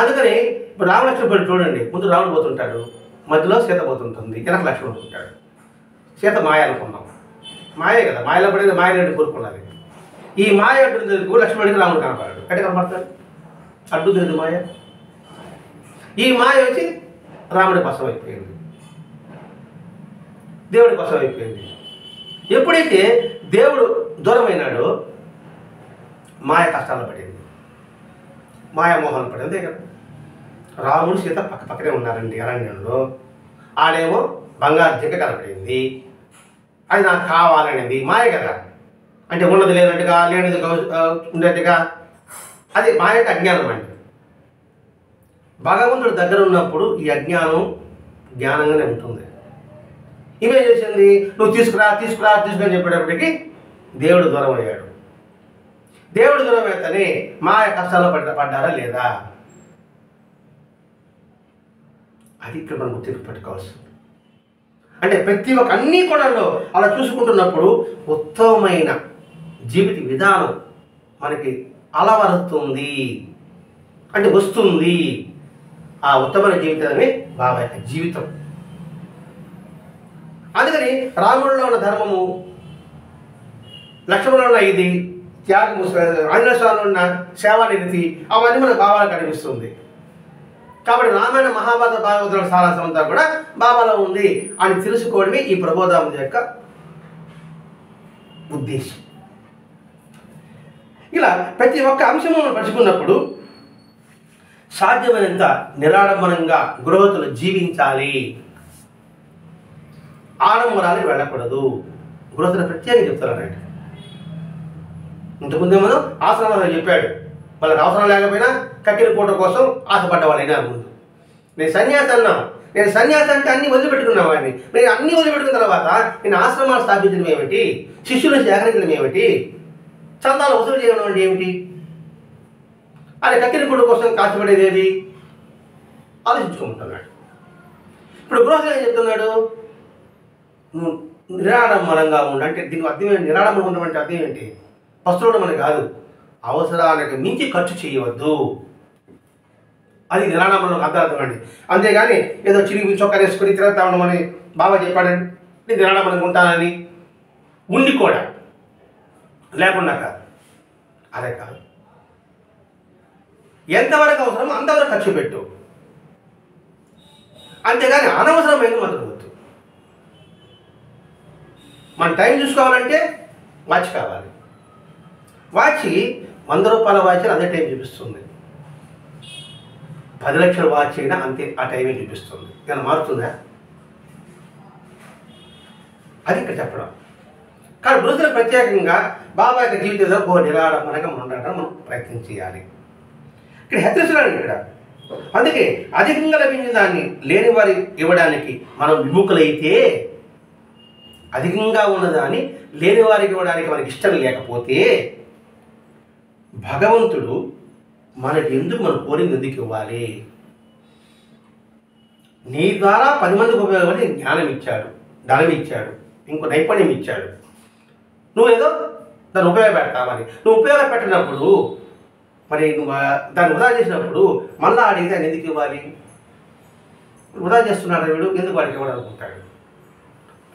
అందుకని ఇప్పుడు రామలక్ష్మణుడు చూడండి, ముందు రాముడు పోతుంటాడు, మధ్యలో సీత పోతుంటుంది, వెనక లక్ష్మణుడు ఉంటాడు. సీత మాయ అనుకున్నాం, మాయే కదా, మాయలో పడేది మాయని కోరుకున్నది. ఈ మాయ అడ్డు తిరుగు లక్ష్మణుడికి రాముడు కనపడాడు. ఎక్కడ కనపడతాడు? అడ్డు తిరుగు మాయ. ఈ మాయ వచ్చి రాముడి కోసం అయిపోయింది, దేవుడి కోసం అయిపోయింది. ఎప్పుడైతే దేవుడు దూరమైనాడో మాయ కష్టాలు పడింది, మాయామోహన్ పడింది. అంతే కదా. రాముడు సీత పక్క పక్కనే ఉన్నారండి అరణ్యంలో. ఆడేమో బంగారు జింక కనపడింది, అది నాకు కావాలనేది మాయ కదా. అంటే ఉన్నది లేనట్టుగా, లేనిది ఉండేట్టుగా, అది మాయ అంటే అజ్ఞానం అండి. భగవంతుడు దగ్గర ఉన్నప్పుడు ఈ అజ్ఞానం జ్ఞానంగానే ఉంటుంది. ఇవే చేసింది, నువ్వు తీసుకురా తీసుకురా తీసుకుని చెప్పేటప్పటికి దేవుడు దూరం అయ్యాడు. దేవుడు దూరం అయితేనే మాయ కష్టాల్లో పడ్డారా లేదా? అది ఇక్కడ మనం గుర్తింపు పెట్టుకోవాల్సింది. అంటే ప్రతి ఒక్క అన్ని కోణాల్లో అలా చూసుకుంటున్నప్పుడు ఉత్తమమైన జీవిత విధానం మనకి అలవరుతుంది, అంటే వస్తుంది. ఆ ఉత్తమమైన జీవితమే బాబా యొక్క జీవితం. అందుకని రాముడిలో ఉన్న ధర్మము, లక్ష్మణులో ఉన్న ఇది త్యాగము, ఆంజనేయ స్వామిలో ఉన్న సేవానిరతి, అవన్నీ మన బాబాలో కనిపిస్తుంది. కాబట్టి రామాయణ మహాభారత భాగవతుల సారాంశం అంతా కూడా బాబాలో ఉంది అని తెలుసుకోవడమే ఈ ప్రబోధామృత యొక్క ఉద్దేశం. ఇలా ప్రతి ఒక్క అంశము మనం పంచుకున్నప్పుడు సాధ్యమైనంత నిరాడంబరంగా గృహతులు జీవించాలి, ఆడంబరాలకు వెళ్ళకూడదు. గృహతులు ప్రత్యేకంగా చెప్తారంటే ఇంతకుముందే మనం ఆశ్రమాలు చెప్పాడు, వాళ్ళకి అవసరం లేకపోయినా కక్కిన పూట కోసం ఆశపడ్డ వాళ్ళైనా ముందు. నేను సన్యాసి అన్నాను, నేను సన్యాసి అంటే అన్ని వదిలిపెట్టుకున్నా వాడిని. నేను అన్ని వదిలిపెట్టుకున్న తర్వాత నేను ఆశ్రమాలు స్థాపించడం ఏమిటి, శిష్యులను సేకరించడం ఏమిటి, చందాలు వసూలు చేయడం అంటే ఏమిటి, అది కక్కిన పూట కోసం కాచిపడేది ఏది ఆలోచించుకుంటున్నాడు. ఇప్పుడు గృహస్థులు ఏం చెప్తున్నాడు? నువ్వు నిరాడంబరంగా ఉండు. అంటే దీనికి అర్థం ఏంటి? నిరాడంబరంగా ఉండమంటే అర్థం ఏంటి? వస్తువులు మనకి కాదు, అవసరానికి మించి ఖర్చు చేయవద్దు. అది నిరాడంబరంలో అర్థం అండి. అంతేగాని ఏదో చిరిగి చొక్కా వేసుకొని తిరుగుతా ఉండమని బాబా చెప్పాడండి, నేను నిరాడంబరంగా ఉంటానని. ఉండి కూడా లేకుండా కాదు, అదే కాదు. ఎంతవరకు అవసరమో అంతవరకు ఖర్చు పెట్టు, అంతేగాని అనవసరమైన మాత్రం వద్దు. మన టైం చూసుకోవాలంటే వాచ్ కావాలి. వాచ్ 100 రూపాయల వాచ్ అదే టైం చూపిస్తుంది, 10 లక్షల వాచ్ అయినా అంతే ఆ టైమే చూపిస్తుంది. నేను మారుతుందా? అది ఇక్కడ చెప్పడం. కానీ బృహతులు ప్రత్యేకంగా బాబా యొక్క జీవితంలో నిరాడంబరంగా మనం ఉండడం మనం ప్రయత్నం చేయాలి. ఇక్కడ హెచ్చరిస్తున్నాడు ఇక్కడ. అందుకే అధికంగా లభించిన దాన్ని లేని వారి ఇవ్వడానికి మనం విముఖులైతే, అధికంగా ఉన్నదాన్ని లేని వారికి ఇవ్వడానికి మనకి ఇష్టం లేకపోతే, భగవంతుడు మనకి ఎందుకు మన కోరిక ఎందుకు ఇవ్వాలి? నీ ద్వారా 10 మందికి ఉపయోగపడి జ్ఞానం ఇచ్చాడు, ధనం ఇచ్చాడు, ఇంకో నైపుణ్యం ఇచ్చాడు. నువ్వేదో దాన్ని ఉపయోగపెడతావని. నువ్వు ఉపయోగపెట్టినప్పుడు మరి నువ్వు దాన్ని వృధా చేసినప్పుడు మళ్ళా అడిగితే ఆయన ఎందుకు ఇవ్వాలి? వృధా చేస్తున్నాడు వీడు, ఎందుకు వాడికి ఇవ్వడాలనుకుంటాడు.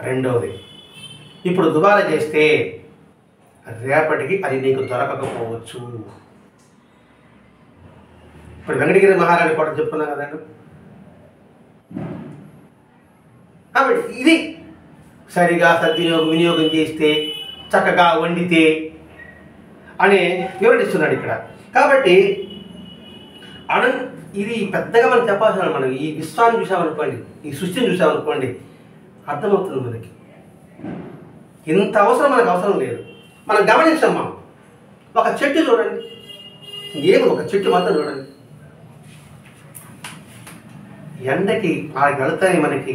రెండవది, ఇప్పుడు దుబారా చేస్తే రేపటికి అది నీకు దొరకకపోవచ్చు. ఇప్పుడు వెంకటగిరి మహారాణి కోట చెప్పుకున్నాం కదండి. కాబట్టి ఇది సరిగా వినియోగం చేస్తే, చక్కగా వండితే అని వివరిస్తున్నాడు ఇక్కడ. కాబట్టి ఇది పెద్దగా మనం చెప్పాల్సిన మనం ఈ విశ్వాన్ని చూసామనుకోండి, ఈ సృష్టిని చూసామనుకోండి, అర్థమవుతుంది మనకి. ఇంత అవసరం మనకు అవసరం లేదు. మనం గమనించాం. మనం ఒక చెట్టు చూడండి, ఏమో ఒక చెట్టు మాత్రం చూడండి, ఎండకి ఆ గడతని మనకి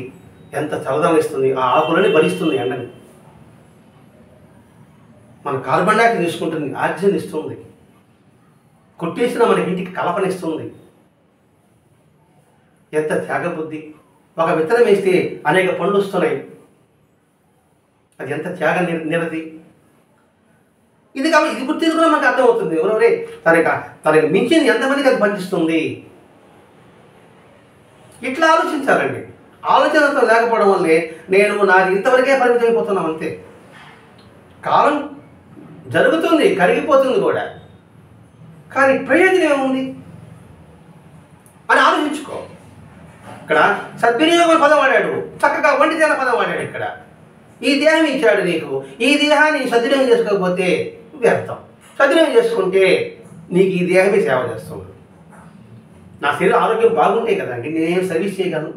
ఎంత చల్లదనం ఇస్తుంది, ఆ ఆకులని భరిస్తుంది ఎండని. మన కార్బన్ డైఆక్సైడ్ తీసుకుంటుంది, ఆక్సిజన్ ఇస్తుంది, కొట్టేసిన మనకి ఇంటికి కలపనిస్తుంది. ఎంత త్యాగబుద్ధి. ఒక విత్తనం వేస్తే అనేక పండ్లు వస్తున్నాయి, అది ఎంత త్యాగ నిరతి. ఇది కాబట్టి ఇది గుర్తించి కూడా మనకు అర్థమవుతుంది. ఎవరెవరే తనకి మించింది ఎంతమందికి అది పంచిస్తుంది. ఇట్లా ఆలోచించాలండి. ఆలోచనతో లేకపోవడం వల్లే నాది ఇంతవరకే పరిమితం అయిపోతున్నాం అంతే. కాలం జరుగుతుంది, కరిగిపోతుంది కూడా, కానీ ప్రయోజనం ఏముంది అని ఆలోచించుకో. ఇక్కడ సద్వినియోగం పదం వాడాడు, చక్కగా వండితేన పదం వాడాడు. ఇక్కడ ఈ దేహం ఇచ్చాడు నీకు, ఈ దేహాన్ని సద్వినియోగం చేసుకోకపోతే వ్యర్థం. సద్వినియోగం చేసుకుంటే నీకు ఈ దేహమే సేవ చేస్తుంది. నా శరీరం ఆరోగ్యం బాగుంటే కదండి నేనేం సర్వీస్ చేయగలను.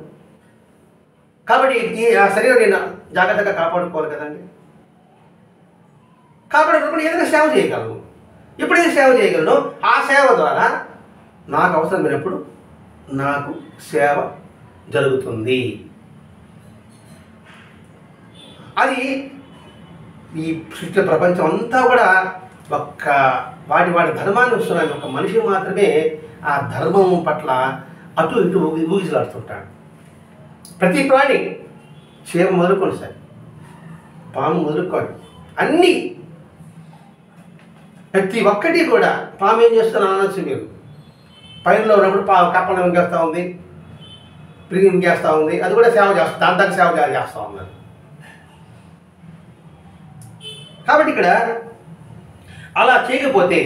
కాబట్టి ఆ శరీరం నేను జాగ్రత్తగా కాపాడుకోవాలి కదండి. కాపాడుకున్నప్పుడు ఏదైనా సేవ చేయగలను. ఎప్పుడైతే సేవ చేయగలను, ఆ సేవ ద్వారా నాకు అవసరమైనప్పుడు నాకు సేవ జరుగుతుంది. అది ఈ సృష్టి ప్రపంచం అంతా కూడా వాటి ధర్మాన్ని వస్తున్నాయి. ఒక మనిషి మాత్రమే ఆ ధర్మం పట్ల అటు ఇటు ఊగిసలాడుతుంటాడు. ప్రతి ప్రాణి, చీమ మొదలుకొని సార్, పాము మొదలుకొని అన్నీ, ప్రతి ఒక్కటి కూడా. పాము ఏం చేస్తున్నా అనొచ్చు మీరు. పైరులో ఉన్నప్పుడు కప్పలు మింగేస్తూ ఉంది, పిరిగి మింగేస్తూ ఉంది, అది కూడా సేవ చేస్తుంది, దాని సేవ చేస్తూ ఉంది. కాబట్టి ఇక్కడ అలా చేయకపోతే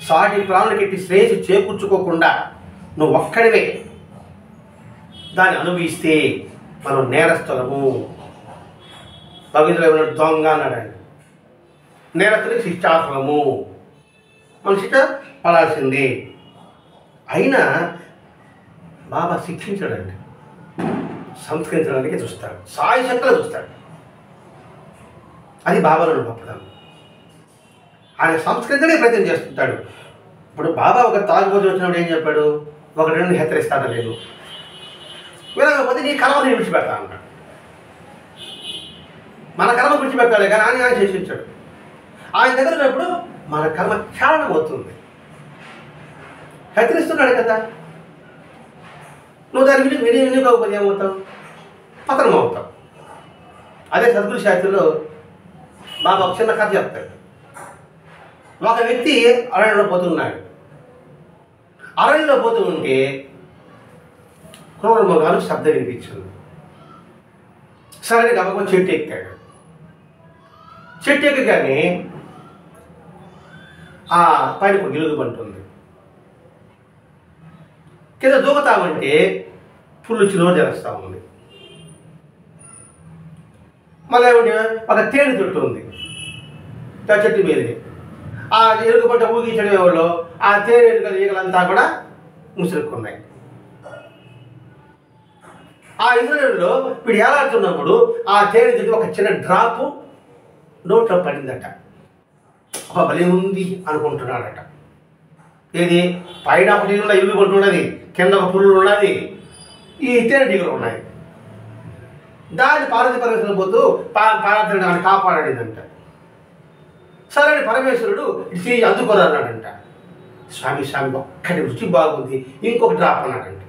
సాటి ప్రాణులకి శ్రేయస్సు చేకూర్చుకోకుండా నువ్వు ఒక్కడివే దాన్ని అనుభవిస్తే మనం నేరస్తులము. భగవద్గీతలో దొంగ అన్నాడు. నేరస్తులకి శిక్షార్హము, మన శిక్ష పడాల్సిందే. అయినా బాబా శిక్షించడండి, సంస్కరించడానికి చూస్తాడు, సాయశక్తిలో చూస్తాడు. అది బాబాలో గొప్పతనం. ఆయన సంస్కరించడానికి ప్రయత్నం చేస్తుంటాడు. ఇప్పుడు బాబా ఒక తాగుబోతు వచ్చినప్పుడు ఏం చెప్పాడు? ఒక రెండు హెచ్చరిస్తాడా లేదు, వినకపోతే నీ కర్మను విడిచిపెడతా అన్నాడు. మన కర్మ విడిచిపెట్టాలి కానీ ఆయన శిక్షించాడు. ఆయన దగ్గర ఉన్నప్పుడు మన కర్మ క్షాళనం అవుతుంది. హెచ్చరిస్తున్నాడు కదా, నువ్వు దాని వినియోగకపోతే ఏమవుతావు? పతనం అవుతావు. అదే సద్గురు శాస్త్రిలో బాబా ఒక చిన్న కథ చెప్తాడు. ఒక వ్యక్తి అరణ్యంలో పోతున్నాడు. అరణ్యంలో పోతూ ఉంటే క్రూర మృగాలు శబ్దం వినిపించింది. సరే గబగబా చెట్టు ఎక్కాడు. చెట్టు ఎక్కగానే ఆ పైన ఒక గిలుగు పంటుంది. కింద దూకుతామంటే ఫుల్ చిలువ జరుస్తూ ఉంది. మళ్ళీ ఏమిటి, ఒక తేనె చుట్టూ ఉంది చెట్టు మీదకి. ఆ ఎలుగు పంట ఊగించడం ఎవరిలో ఆ తేనె ఈగలంతా కూడా ముసురుకున్నాయి. ఆ ఇతరులలో వీడు ఏలాడుతున్నప్పుడు ఆ తేనె చుట్టూ ఒక చిన్న డ్రాపు నోట్లో పడిందట. ఒక బలి ఉంది అనుకుంటున్నాడట. ఏది పైన ఒక టీగలో ఇల్లు కొంటున్నది, కింద ఒక పుల్లు ఉన్నది, ఈ తేనె టీగలు ఉన్నాయి. దాన్ని పార్వతి పరమేశ్వరుడు పోతూ పార్వతిని ఆయన కాపాడాడంట. సరే పరమేశ్వరుడు ఇది అందుకోరు అన్నాడంట. స్వామి ఒక్కటి రుచి బాగుంది, ఇంకొక డ్రాప్ అన్నాడంట.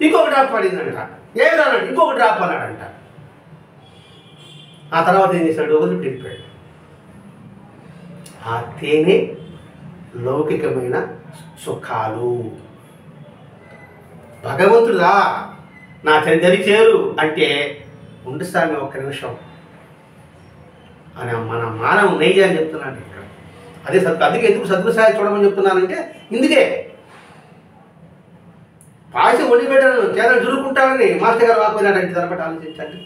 ఇంకొక డ్రాప్ పడిందంట. ఏమి రానంట, ఇంకొక డ్రాప్ అన్నాడంట. ఆ తర్వాత ఏం చేశాడు? వదిలిపెట్టిపోయాడు. ఆ తేనె లౌకికమైన సుఖాలు. భగవంతుడా నా చరిత్ర చేరు అంటే ఉండు స్వామి ఒక్క నిమిషం అని మన మానవ నైజ అని చెప్తున్నాడు ఇక్కడ. అదే అందుకే ఎందుకు సద్గురు సాయి చూడమని చెప్తున్నానంటే ఇందుకే. పాయసం వండి పెట్టాను చేతను జురుకుంటానని మాస్టర్ గారు వాపోయినాడంటే దాన్ని బట్టి ఆలోచించండి.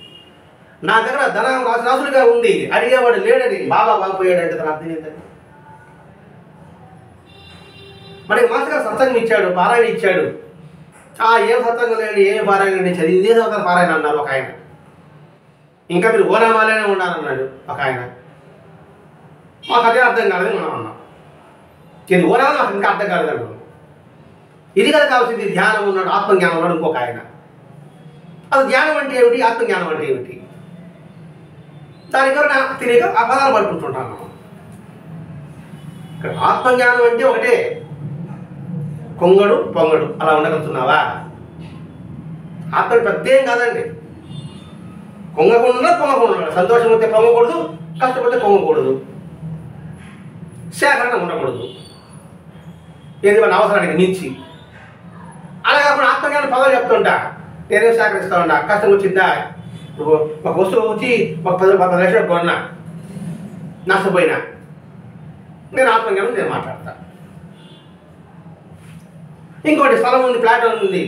నా దగ్గర ధనం రాసులుగా ఉంది, అడిగేవాడు లేడని బాబా వాపోయాడంటే తన అర్థం ఏంటండి? మనకి మాస్టర్ గారు సత్సంగం ఇచ్చాడు, పారాయణ ఇచ్చాడు. ఏం సత్సంగం లేండి, ఏం పారాయణ అండి, చదివిందే చదువుతారు పారాయణ అన్నారు ఒక ఆయన. ఇంకా మీరు ఓనామాలనే ఉండాలన్నాడు ఒక ఆయన. మాకు అదే అర్థం కాలేదని మనం అన్నాం. ఇది ఓనాలు మాకు ఇంకా అర్థం కాలేదండి. ఇది కదా కావాల్సింది, ధ్యానం ఉన్నాడు, ఆత్మజ్ఞానం ఉన్నాడు ఇంకొక ఆయన. అది ధ్యానం అంటే ఏమిటి, ఆత్మజ్ఞానం అంటే ఏమిటి, దానికి తెలియక ఆ పదాలు పడుకుంటుంటాను. ఇక్కడ ఆత్మజ్ఞానం అంటే ఒకటే, కొంగడు పొంగడు అలా ఉండగలుగుతున్నావా? ఆత్మ పెద్ద ఏం కాదండి. కొంగకుండా పొంగకుండా, సంతోషం వస్తే పొంగకూడదు, కష్టపడితే పొంగకూడదు, సేకరణ ఉండకూడదు, ఏది మన అవసరానికి మించి. అలా కాకుండా ఆత్మజ్ఞానం పదాలు చెప్తుంటా, నేనేం సేకరిస్తా ఉన్నా, కష్టం వచ్చిందా, ఒక వస్తువు వచ్చి ఒక 10 లక్షలు కొన్నా, నష్టపోయినా, నేను ఆత్మజ్ఞానం నేను మాట్లాడతా. ఇంకోటి స్థలం ఉంది, ఫ్లాట్ ఉంది,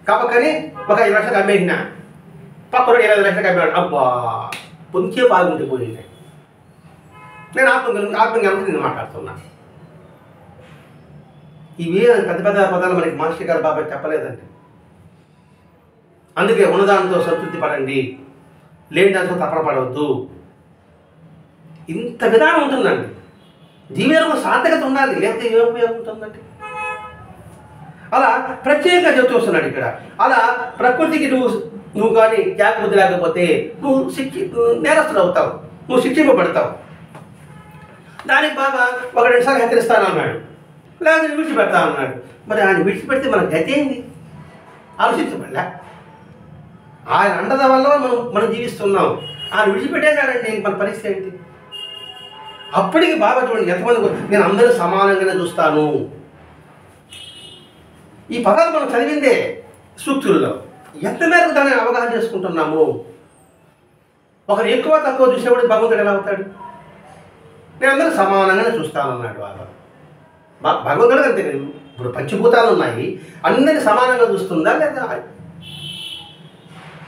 కాబట్టి ఒక 5 లక్షలకు అమ్మేసిన, పక్కన 20 లక్షలకు అమ్మాడు, అబ్బా పొంచే బాగుంటే పోయింది. నేను ఆత్మజ్ఞానం నేను మాట్లాడుతున్నా. ఇవే పెద్ద పెద్ద పదాలు మనకి మాస్టర్ గారు బాబాయ్ చెప్పలేదండి. అందుకే ఉన్నదానితో సంతృప్తి పడండి, లేని దాంతో తపన పడవద్దు. ఇంత విధానం ఉంటుందండి. జీవితంలో సార్థకత ఉండాలి, లేకపోతే ఏ ఉపయోగం ఉంటుందండి? అలా ప్రత్యేకంగా చెప్తూ వస్తున్నాడు ఇక్కడ. అలా ప్రకృతికి నువ్వు కానీ జాగ్రత్త లేకపోతే నువ్వు నేరస్తులు అవుతావు, నువ్వు శిక్షింపబడతావు. దానికి బాగా 1-2 సార్లు హెచ్చరిస్తానన్నాడు, లేదా విడిచిపెడతా అన్నాడు. మరి ఆయన విడిచిపెడితే మన గతి ఏంది ఆలోచించబడలే? ఆయన అండద వల్ల మనం జీవిస్తున్నాం. ఆయన విడిచిపెట్టేశాడంటే మన పరిస్థితి ఏంటి? అప్పటికి బాగా చూడండి ఎంతమంది, నేను అందరూ సమానంగానే చూస్తాను. ఈ పదాలు మనం చదివిందే సూక్తుల్లో. ఎంత మేరకు దాన్ని అవగాహన చేసుకుంటున్నాము? ఒకరు ఎక్కువ తక్కువ చూసేవాడు భగవంతుడు ఎలా అవుతాడు? నేను అందరూ సమానంగానే చూస్తానన్నాడు బాబా. భగవంతుడు అంతే. ఇప్పుడు పంచభూతాలు ఉన్నాయి, అందరినీ సమానంగా చూస్తుందా లేదా?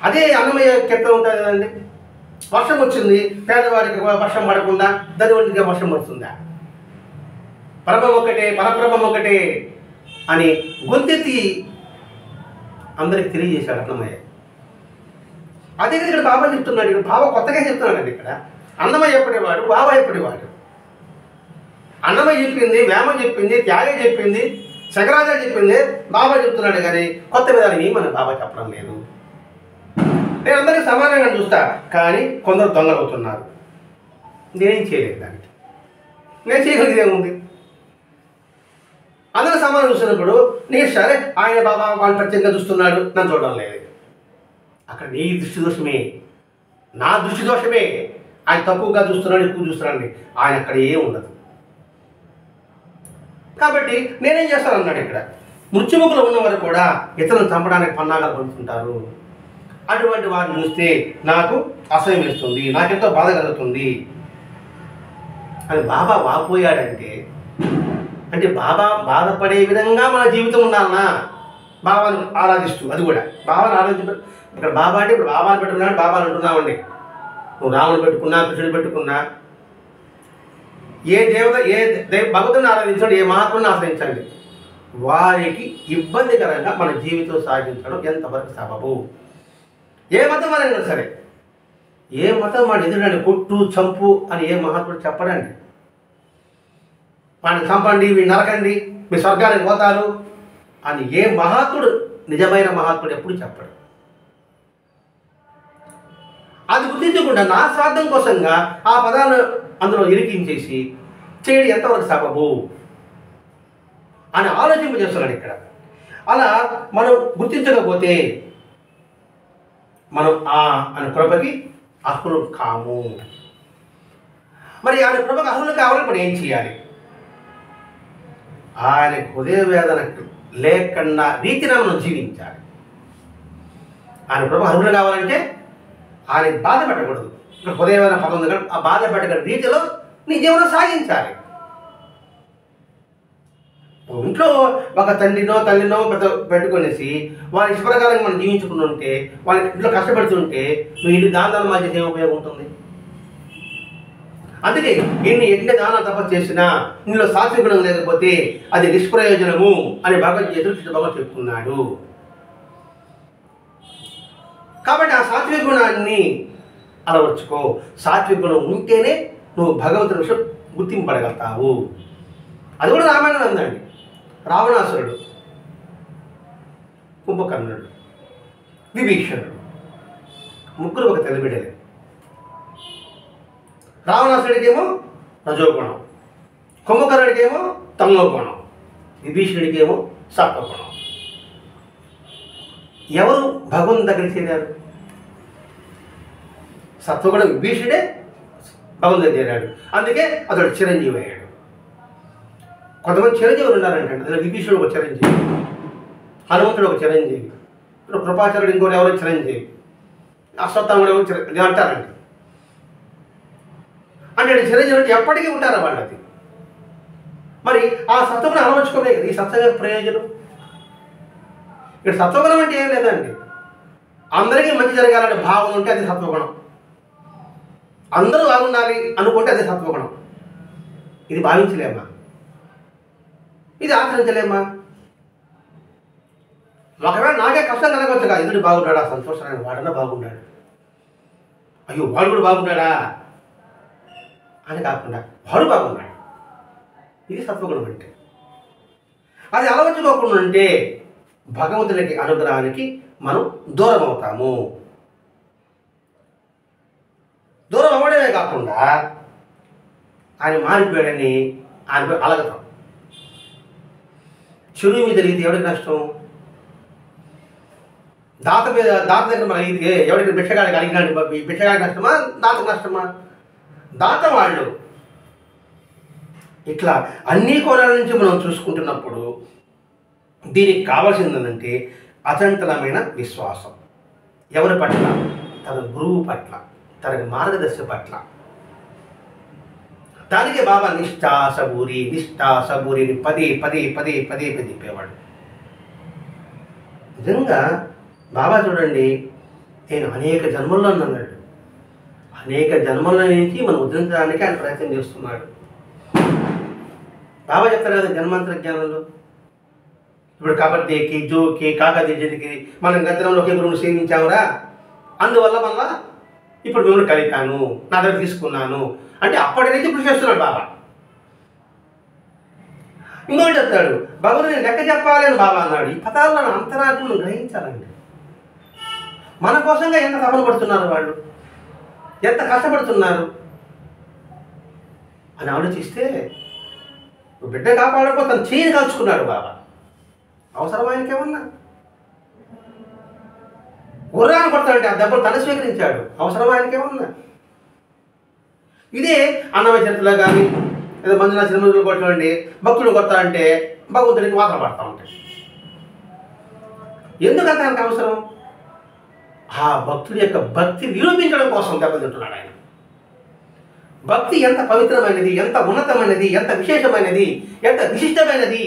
అదే అన్నమయ్య కీర్తన ఉంటుంది కదండి. వర్షం వచ్చింది, పేదవాడికి వర్షం పడకుండా ధనివాడికి వర్షం పడుతుందా? పరబ్రహ్మం ఒక్కటే, పరబ్రహ్మం ఒక్కటే అని గొంతెత్తి అందరికి తెలియజేశాడు అన్నమయ్య. అదే ఇక్కడ బాబా చెప్తున్నాడు. ఇక్కడ బాబా కొత్తగా చెప్తున్నాడండి. ఇక్కడ అన్నమయ్య ఎప్పటివాడు, బాబా ఎప్పటివాడు. అన్నమయ్య చెప్పింది, వేమ చెప్పింది, త్యాగ చెప్పింది, శంకరాజ చెప్పింది బాబా చెప్తున్నాడు. కానీ కొత్త విధానం ఏమని బాబా చెప్పడం లేదు. నేను అందరికీ సమానంగా చూస్తా, కానీ కొందరు దొంగలు అవుతున్నారు. నేనేం చేయలేదు దానికి. నేను చేయగలిగేది ఏముంది? అందరూ సమానం చూస్తున్నప్పుడు నేను సరే ఆయన బాబా వాళ్ళు ప్రత్యేకంగా చూస్తున్నాడు, నన్ను చూడడం లేదు. అక్కడ నీ దృష్టి దోషమే, నా దృష్టి దోషమే. ఆయన తక్కువగా చూస్తున్నాడు, ఎక్కువ చూస్తున్నాడు, ఆయన అక్కడ ఏం ఉండదు. కాబట్టి నేనేం చేస్తాను అన్నాడు. ఇక్కడ మృత్యుముఖులు ఉన్నవారు కూడా ఇతరులను చంపడానికి పన్నాగాలు పడుతుంటారు. అటువంటి వారిని చూస్తే నాకు అసహ్యం వేస్తుంది, నాకెంతో బాధ కలుగుతుంది అని బాబా వాపోయాడంటే, అంటే బాబా బాధపడే విధంగా మన జీవితం ఉండాలన్నా? బాబాను ఆరాధిస్తూ, అది కూడా బాబాను ఆరాధించ. ఇక్కడ బాబా అంటే ఇప్పుడు బాబాను పెట్టుకున్నాడు, బాబాను అంటున్నామండి. నువ్వు రాముడు పెట్టుకున్నా, కృష్ణుడు పెట్టుకున్నా, ఏ దేవత భగవంతుని ఆరాధించండి, ఏ మహాత్ముని ఆశ్రయించండి, వారికి ఇబ్బందికరంగా మన జీవితం సాగించడం ఎంతవరకు సబబు? ఏ మతం అయినా సరే, ఏ మతం వాడు ఎదురండి, కొట్టు చంపు అని ఏ మహాత్ముడు చెప్పడండి. వాడిని చంపండి, వీడిని నరకండి, మీ స్వర్గానికి పోతారు అని ఏ మహాత్ముడు, నిజమైన మహాత్ముడు ఎప్పుడు చెప్పడు. అది గుర్తించకుండా నా స్వార్థం కోసంగా ఆ పదాలను అందులో ఇరికించేసి చేయడం ఎంతవరకు సబబు అని ఆలోచింపజేస్తున్నాడు ఇక్కడ. అలా మనం గుర్తించకపోతే మనం ఆయన కృపకి అర్హులు కాము. మరి ఆయన కృపకి అర్హులు కావాలని ఇప్పుడు ఏం చేయాలి? ఆయన హృదయ వేదన లేకుండా రీతిని మనం జీవించాలి. ఆయన కృప అర్హులు కావాలంటే ఆయన బాధ పెట్టకూడదు. ఇక్కడ హృదయ వేదన పదం ఉంది కదా, ఆ బాధ పెట్టగల రీతిలో నీ జీవనం సాగించాలి. ఇంట్లో ఒక తండ్రినో తల్లినో పెట్టుకొనేసి వాళ్ళ ఇష్టప్రకారంగా మనం జీవించుకుని ఉంటే, వాళ్ళ ఇంట్లో కష్టపడుతుంటే నువ్వు ఇల్లు దాని మధ్య ఏం ఉపయోగం ఉంటుంది? అందుకే ఎన్ని యజ్ఞ దాన తపస్సు చేసినా ఇందులో సాత్విక గుణం లేకపోతే అది నిష్ప్రయోజనము అని భగవద్గీతలో భగవత్ చెప్పుకున్నాడు. కాబట్టి ఆ సాత్విక గుణాన్ని అలవర్చుకో. సాత్విక గుణం ఉంటేనే నువ్వు భగవంతుని విషయం గుర్తింపడగలుగుతావు. అది కూడా రామాయణం ఉందండి. రావణాసురుడు, కుంభకర్ణుడు, విభీషణుడు ముగ్గురు ఒక తల్లి బిడ్డలే. రావణాసుడికేమో రజోగుణం, కుంభకర్ణుడికేమో తమోగుణం, విభీషణుడికేమో సత్వగుణం. ఎవరు భగవంతుని దగ్గరికి చేరారు? సత్వగుణం విభీషణుడే భగవంతుని దగ్గర చేరాడు. అందుకే అతడు చిరంజీవి అయ్యాడు. కొంతమంది చిరంజీవులు ఉన్నారంటే అందులో విభీషణుడు ఒక చిరంజీవి, హనుమంతుడు ఒక చిరంజీవి, ఇప్పుడు కృపాచార్యుడు ఇంకోటి ఎవరో చిరంజీవి, అశ్వత్థాముడు ఎవరు చిరంజీవి అంటారండి. అంటే చిరంజీవి అంటే ఎప్పటికీ ఉంటారా వాళ్ళది? మరి ఆ సత్వగుణం అలవర్చుకోలే కదా ఈ సత్వగుణ ప్రయోజనం. ఇక్కడ సత్వగుణం అంటే ఏం లేదండి, అందరికీ మంచి జరగాలనే భావన ఉంటే అది సత్వగుణం. అందరూ బాగుండాలి అనుకుంటే అదే సత్వగుణం. ఇది భావించలేమా? ఇది ఆచరించలేమా? ఒకవేళ నాకే కష్టం కలగవచ్చుగా, ఎదురు బాగున్నాడా, సంతోషమైన వాడన్నా బాగున్నాడు, అయ్యో వాడు కూడా బాగున్నాడా అని కాకుండా వాడు బాగున్నాడు. ఇది సత్వగుణం అంటే. అది అలవర్చుకోకుండా ఉంటే భగవంతునికి అనుగ్రహానికి మనం దూరం అవుతాము. దూరం అవ్వడమే కాకుండా ఆయన మారిపోయాడని ఆయన అలగతాం. చెరువు మీద రీతి ఎవరికి నష్టం? దాత దగ్గర మన ఇది ఎవరికి భిక్షగాడికి అడిగినాడు, భిక్షగాడికి నష్టమా దాతకు నష్టమా? దాత వాళ్ళు. ఇట్లా అన్ని కోణాల నుంచి మనం చూసుకుంటున్నప్పుడు దీనికి కావాల్సింది ఏంటంటే అచంచలమైన విశ్వాసం. ఎవరి పట్ల? తన గురువు పట్ల, తన మార్గదర్శి పట్ల. దానికి బాబా నిష్ఠా సబూరిని పదే చెప్పేవాడు. నిజంగా బాబా చూడండి, నేను అనేక జన్మల్లో అన్నాడు, అనేక జన్మల నుంచి మనం ఉద్ధరించడానికి ఆయన ప్రయత్నం చేస్తున్నాడు. బాబా చెప్తారు కదా జన్మాంతర జ్ఞానంలో, ఇప్పుడు కబడ్డీకి, జోకి, కాకతీయకి మనం గతంలో ఒకే గురువును సేవించామురా, అందువల్ల మళ్ళా ఇప్పుడు మిమ్మల్ని కలిపాను, నా దగ్గర తీసుకున్నాను అంటే అప్పటి నుంచి కృషి చేస్తున్నాడు బాబా. ఇంకోటి చెప్తాడు, భగవంతుని లెక్క చెప్పాలి అని బాబా అన్నాడు. ఈ పదాలను అంతరార్థం గ్రహించాలండి. మన కోసంగా ఎంత తపన పడుతున్నారు వాళ్ళు, ఎంత కష్టపడుతున్నారు అని ఆలోచిస్తే, బిడ్డ కాపాడకపోతే తను చేయి కాల్చుకున్నాడు బాబా. అవసరం ఆయనకేమన్నా? గుర్రాన్ని కొడతాడంటే ఆ దెబ్బలు తను స్వీకరించాడు. అవసరం ఆయనకేమన్నా? ఇదే అన్నమయ్య చరిత్రలో కానీ ఏదో మంజునాథ సినిమాలు కొట్టండి, భక్తుడు కొడతా అంటే భగవంతుడికి మాత్రం పడతా ఉంటాయి. ఎందుకంటే ఆయనకు అవసరం? ఆ భక్తుడి యొక్క భక్తి నిరూపించడం కోసం దెబ్బతింటున్నాడు ఆయన. భక్తి ఎంత పవిత్రమైనది, ఎంత ఉన్నతమైనది, ఎంత విశేషమైనది, ఎంత విశిష్టమైనది.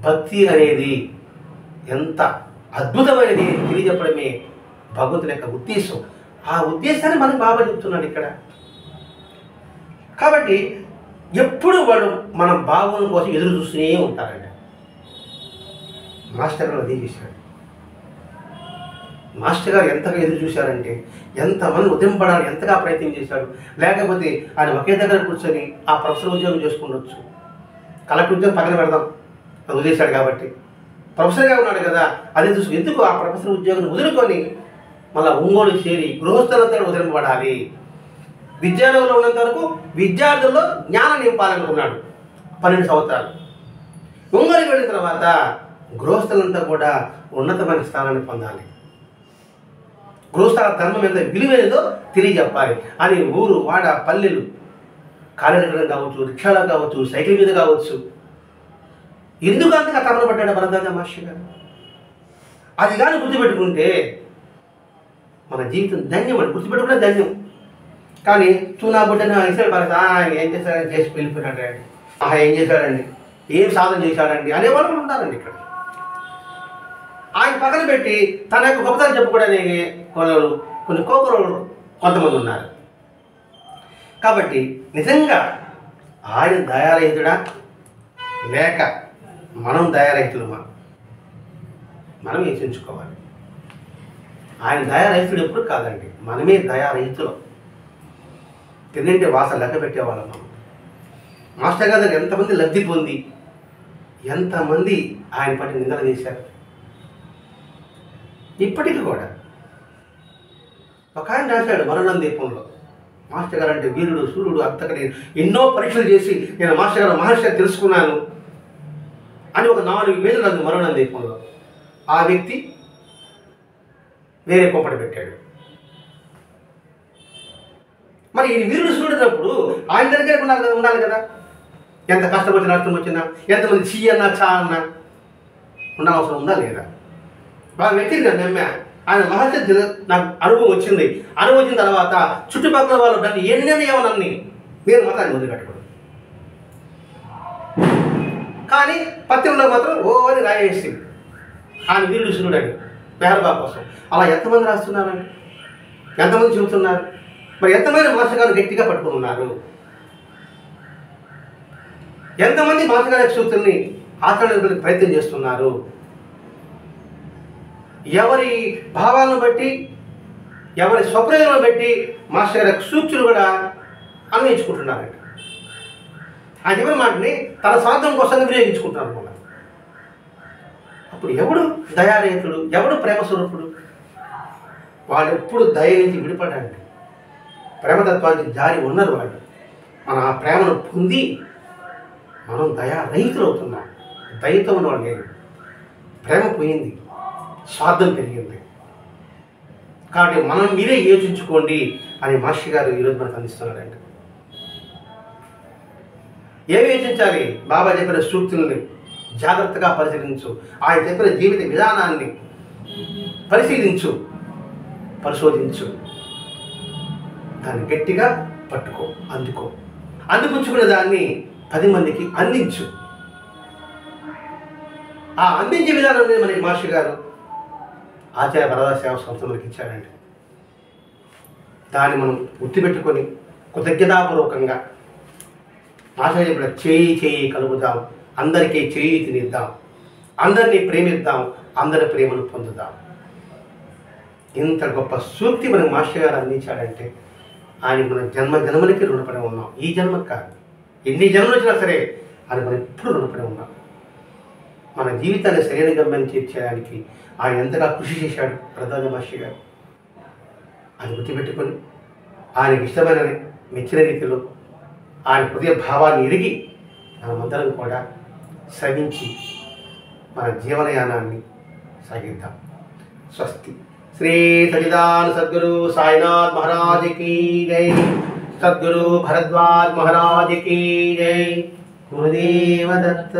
భక్తి అనేది ఎంత అద్భుతమైనది తెలియజెప్పడమే భగవంతుని యొక్క ఉద్దేశం. ఆ ఉద్దేశాన్ని మనకు బాబా చెప్తున్నాడు ఇక్కడ. కాబట్టి ఎప్పుడు వాడు మన బాగోని కోసం ఎదురు చూస్తూనే ఉంటారండి. మాస్టర్ గారు అదే చేశాడు. మాస్టర్ గారు ఎంతగా ఎదురు చూశారంటే, ఎంతమంది ఉద్యమపడాలని ఎంతగా ప్రయత్నం చేశాడు. లేకపోతే ఆయన ఒకే దగ్గర కూర్చొని ఆ ప్రొఫెసర్ ఉద్యోగం చేసుకుండొచ్చు. కలెక్టర్ ఉద్యోగం పక్కన పెడదాం, అది వదిలేశాడు కాబట్టి. ప్రొఫెసర్గా ఉన్నాడు కదా, అదే చూసి ఎందుకు ఆ ప్రొఫెసర్ ఉద్యోగం వదులుకొని మళ్ళీ ఒంగోలు చేరి గృహస్థలంతా వదిలిపడాలి. విద్యాలయంలో ఉన్నంత వరకు విద్యార్థుల్లో జ్ఞానం నింపాలనుకున్నాడు 12 సంవత్సరాలు. ఒంగోలుకి వెళ్ళిన తర్వాత గృహస్థలంతా కూడా ఉన్నతమైన స్థానాన్ని పొందాలి. గృహస్థల ధర్మం ఎంత విలువైనదో తెలియజెప్పాలి అని ఊరు, వాడ, పల్లెలు, కాలేజీలో కావచ్చు, రిక్షాలో కావచ్చు, సైకిల్ మీద కావచ్చు, ఎందుకు అంతగా తపన పడ్డాడు భరద్వాజ మాస్టర్ గారు? అది కానీ గుర్తుపెట్టుకుంటే మన జీవితం ధన్యం అని గుర్తుపెట్టుకుంటే ధన్యం. కానీ చూనా బుట్టని ఇసాడు భరత ఏం చేశాడని చేసి వెళ్ళిపోయినాడు, ఏం చేశాడండి, ఏం సాధన చేశాడండి అనేవాళ్ళు ఉంటారండి ఇక్కడ. ఆయన పక్కన పెట్టి తన యొక్క గొప్పతనం చెప్పుకోవడానికి కొన్ని కోకరోళ్ళు కొంతమంది ఉన్నారు. కాబట్టి నిజంగా ఆయన దయారహితుడా లేక మనం దయారహితులమా మనం యోచించుకోవాలి. ఆయన దయారహితుడు ఎప్పుడు కాదండి, మనమే దయారహితులం. తిన్నింటి వాస లెక్క పెట్టేవాళ్ళం మనం. మాస్టర్ గారి దగ్గర ఎంతమంది లబ్ధి పొంది ఎంతమంది ఆయన పట్టి నిందన చేశారు. ఇప్పటికీ కూడా ఒక ఆయన రాశాడు మరణం దీపంలో, మాస్టర్ గారు అంటే వీరుడు సూర్యుడు అంతకని ఎన్నో పరీక్షలు చేసి నేను మాస్టర్ గారు మహర్షి తెలుసుకున్నాను అని ఒక 4 పేజీలు అంది మరణం దీపంలో. ఆ వ్యక్తి వేరే కొంపటి పెట్టాడు. మరి ఈ వీరుడు సూర్యుడినప్పుడు ఆయన దగ్గర ఉండాలి కదా. ఎంత కష్టం వచ్చినా నష్టం వచ్చినా, ఎంతమంది చీ అన్నా చా అన్నా ఉండవసరం ఉందా లేదా? ఆ వ్యక్తిని నేను నమ్మా, ఆయన మహర్షి నాకు అనుభవం వచ్చింది. అనుభవం వచ్చిన తర్వాత చుట్టుపక్కల వాళ్ళు దాన్ని ఏమనని నేను మాత్రం ఆయన వదిలిపెట్టకూడదు. కానీ పత్యంలో మాత్రం ఓ అని రాయేసి ఆయన వీరుడు సూర్యుడు అని మెహర్బా కోసం అలా ఎంతమంది రాస్తున్నారండి, ఎంతమంది చెబుతున్నారు? మరి ఎంతమంది మాస్టర్ గట్టిగా పట్టుకుని ఉన్నారు? ఎంతమంది మాస్టర్ గారి సూత్రుల్ని ఆచరణకు ప్రయత్నం చేస్తున్నారు? ఎవరి భావాలను బట్టి ఎవరి స్వప్రయోజనం బట్టి మాస్టర్ గారి సూక్తులు కూడా అన్వయించుకుంటున్నారండి. ఆయన చెప్పిన మాటని తన స్వార్థం కోసం వినియోగించుకుంటున్నారు అన్నమాట. అప్పుడు ఎవడు దయారహితుడు, ఎవడు ప్రేమ స్వరూపుడు? వాళ్ళు ఎప్పుడు దయ నుంచి విడిపడండి, ప్రేమతత్వానికి జారి ఉన్నారు వాళ్ళు. మనం ఆ ప్రేమను పొంది మనం దయారహితులు అవుతున్నాం. దయతో ఉన్నవాడు లేదు, ప్రేమ పోయింది, స్వార్థం పెరిగింది. కాబట్టి మనం మీరే యోచించుకోండి అని మాస్టర్ గారు ఈరోజు మనకు అందిస్తున్నారండి. ఏమి యోచించాలి? బాబా చెప్పిన సూక్తుల్ని జాగ్రత్తగా పరిశీలించు, ఆయన చెప్పిన జీవిత విధానాన్ని పరిశీలించు, పరిశోధించు, దాన్ని గట్టిగా పట్టుకో, అందుకుంచుకునే దాన్ని 10 మందికి అందించు. ఆ అందించే విధానం మనకి మాస్టర్ గారు ఆచార్య వరదా సేవా సంస్థ మనకి ఇచ్చారండి. దాన్ని మనం గుర్తుపెట్టుకొని కృతజ్ఞతాపూర్వకంగా మాస్టర్ చెప్పిన చేయి కలుపుదాం, అందరికీ చేయి తినిద్దాం, అందరినీ ప్రేమిద్దాం, అందరి ప్రేమను పొందుదాం. ఇంత గొప్ప సూక్తి మనకు మాస్టర్ గారు అందించాడంటే ఆయన మన జన్మలకి రుణపడి ఉన్నాం. ఈ జన్మకు కాదు, ఎన్ని జన్మలు వచ్చినా సరే ఆయన మనం ఎప్పుడు రుణపడి ఉన్నాం. మన జీవితాన్ని సరైన గమ్యాన్ని చేర్చేయడానికి ఆయన ఎంతగా కృషి చేశాడు ప్రధాన మాస్టర్ గారు. అది గుర్తుపెట్టుకొని ఆయనకి ఇష్టమైన మెచ్చిన రీతిలో ఆయన హృదయ భావాన్ని ఎరిగి మనమందరం కూడా శ్రమించి మన జీవనయానాన్ని సాగిద్దాం. స్వస్తి. శ్రీ సచిదానంద సద్గురు సాయినాథ్ మహారాజ్ की जय, सद्गुरु भरद्वाज महाराज की जय, गुरुदेव दत्त।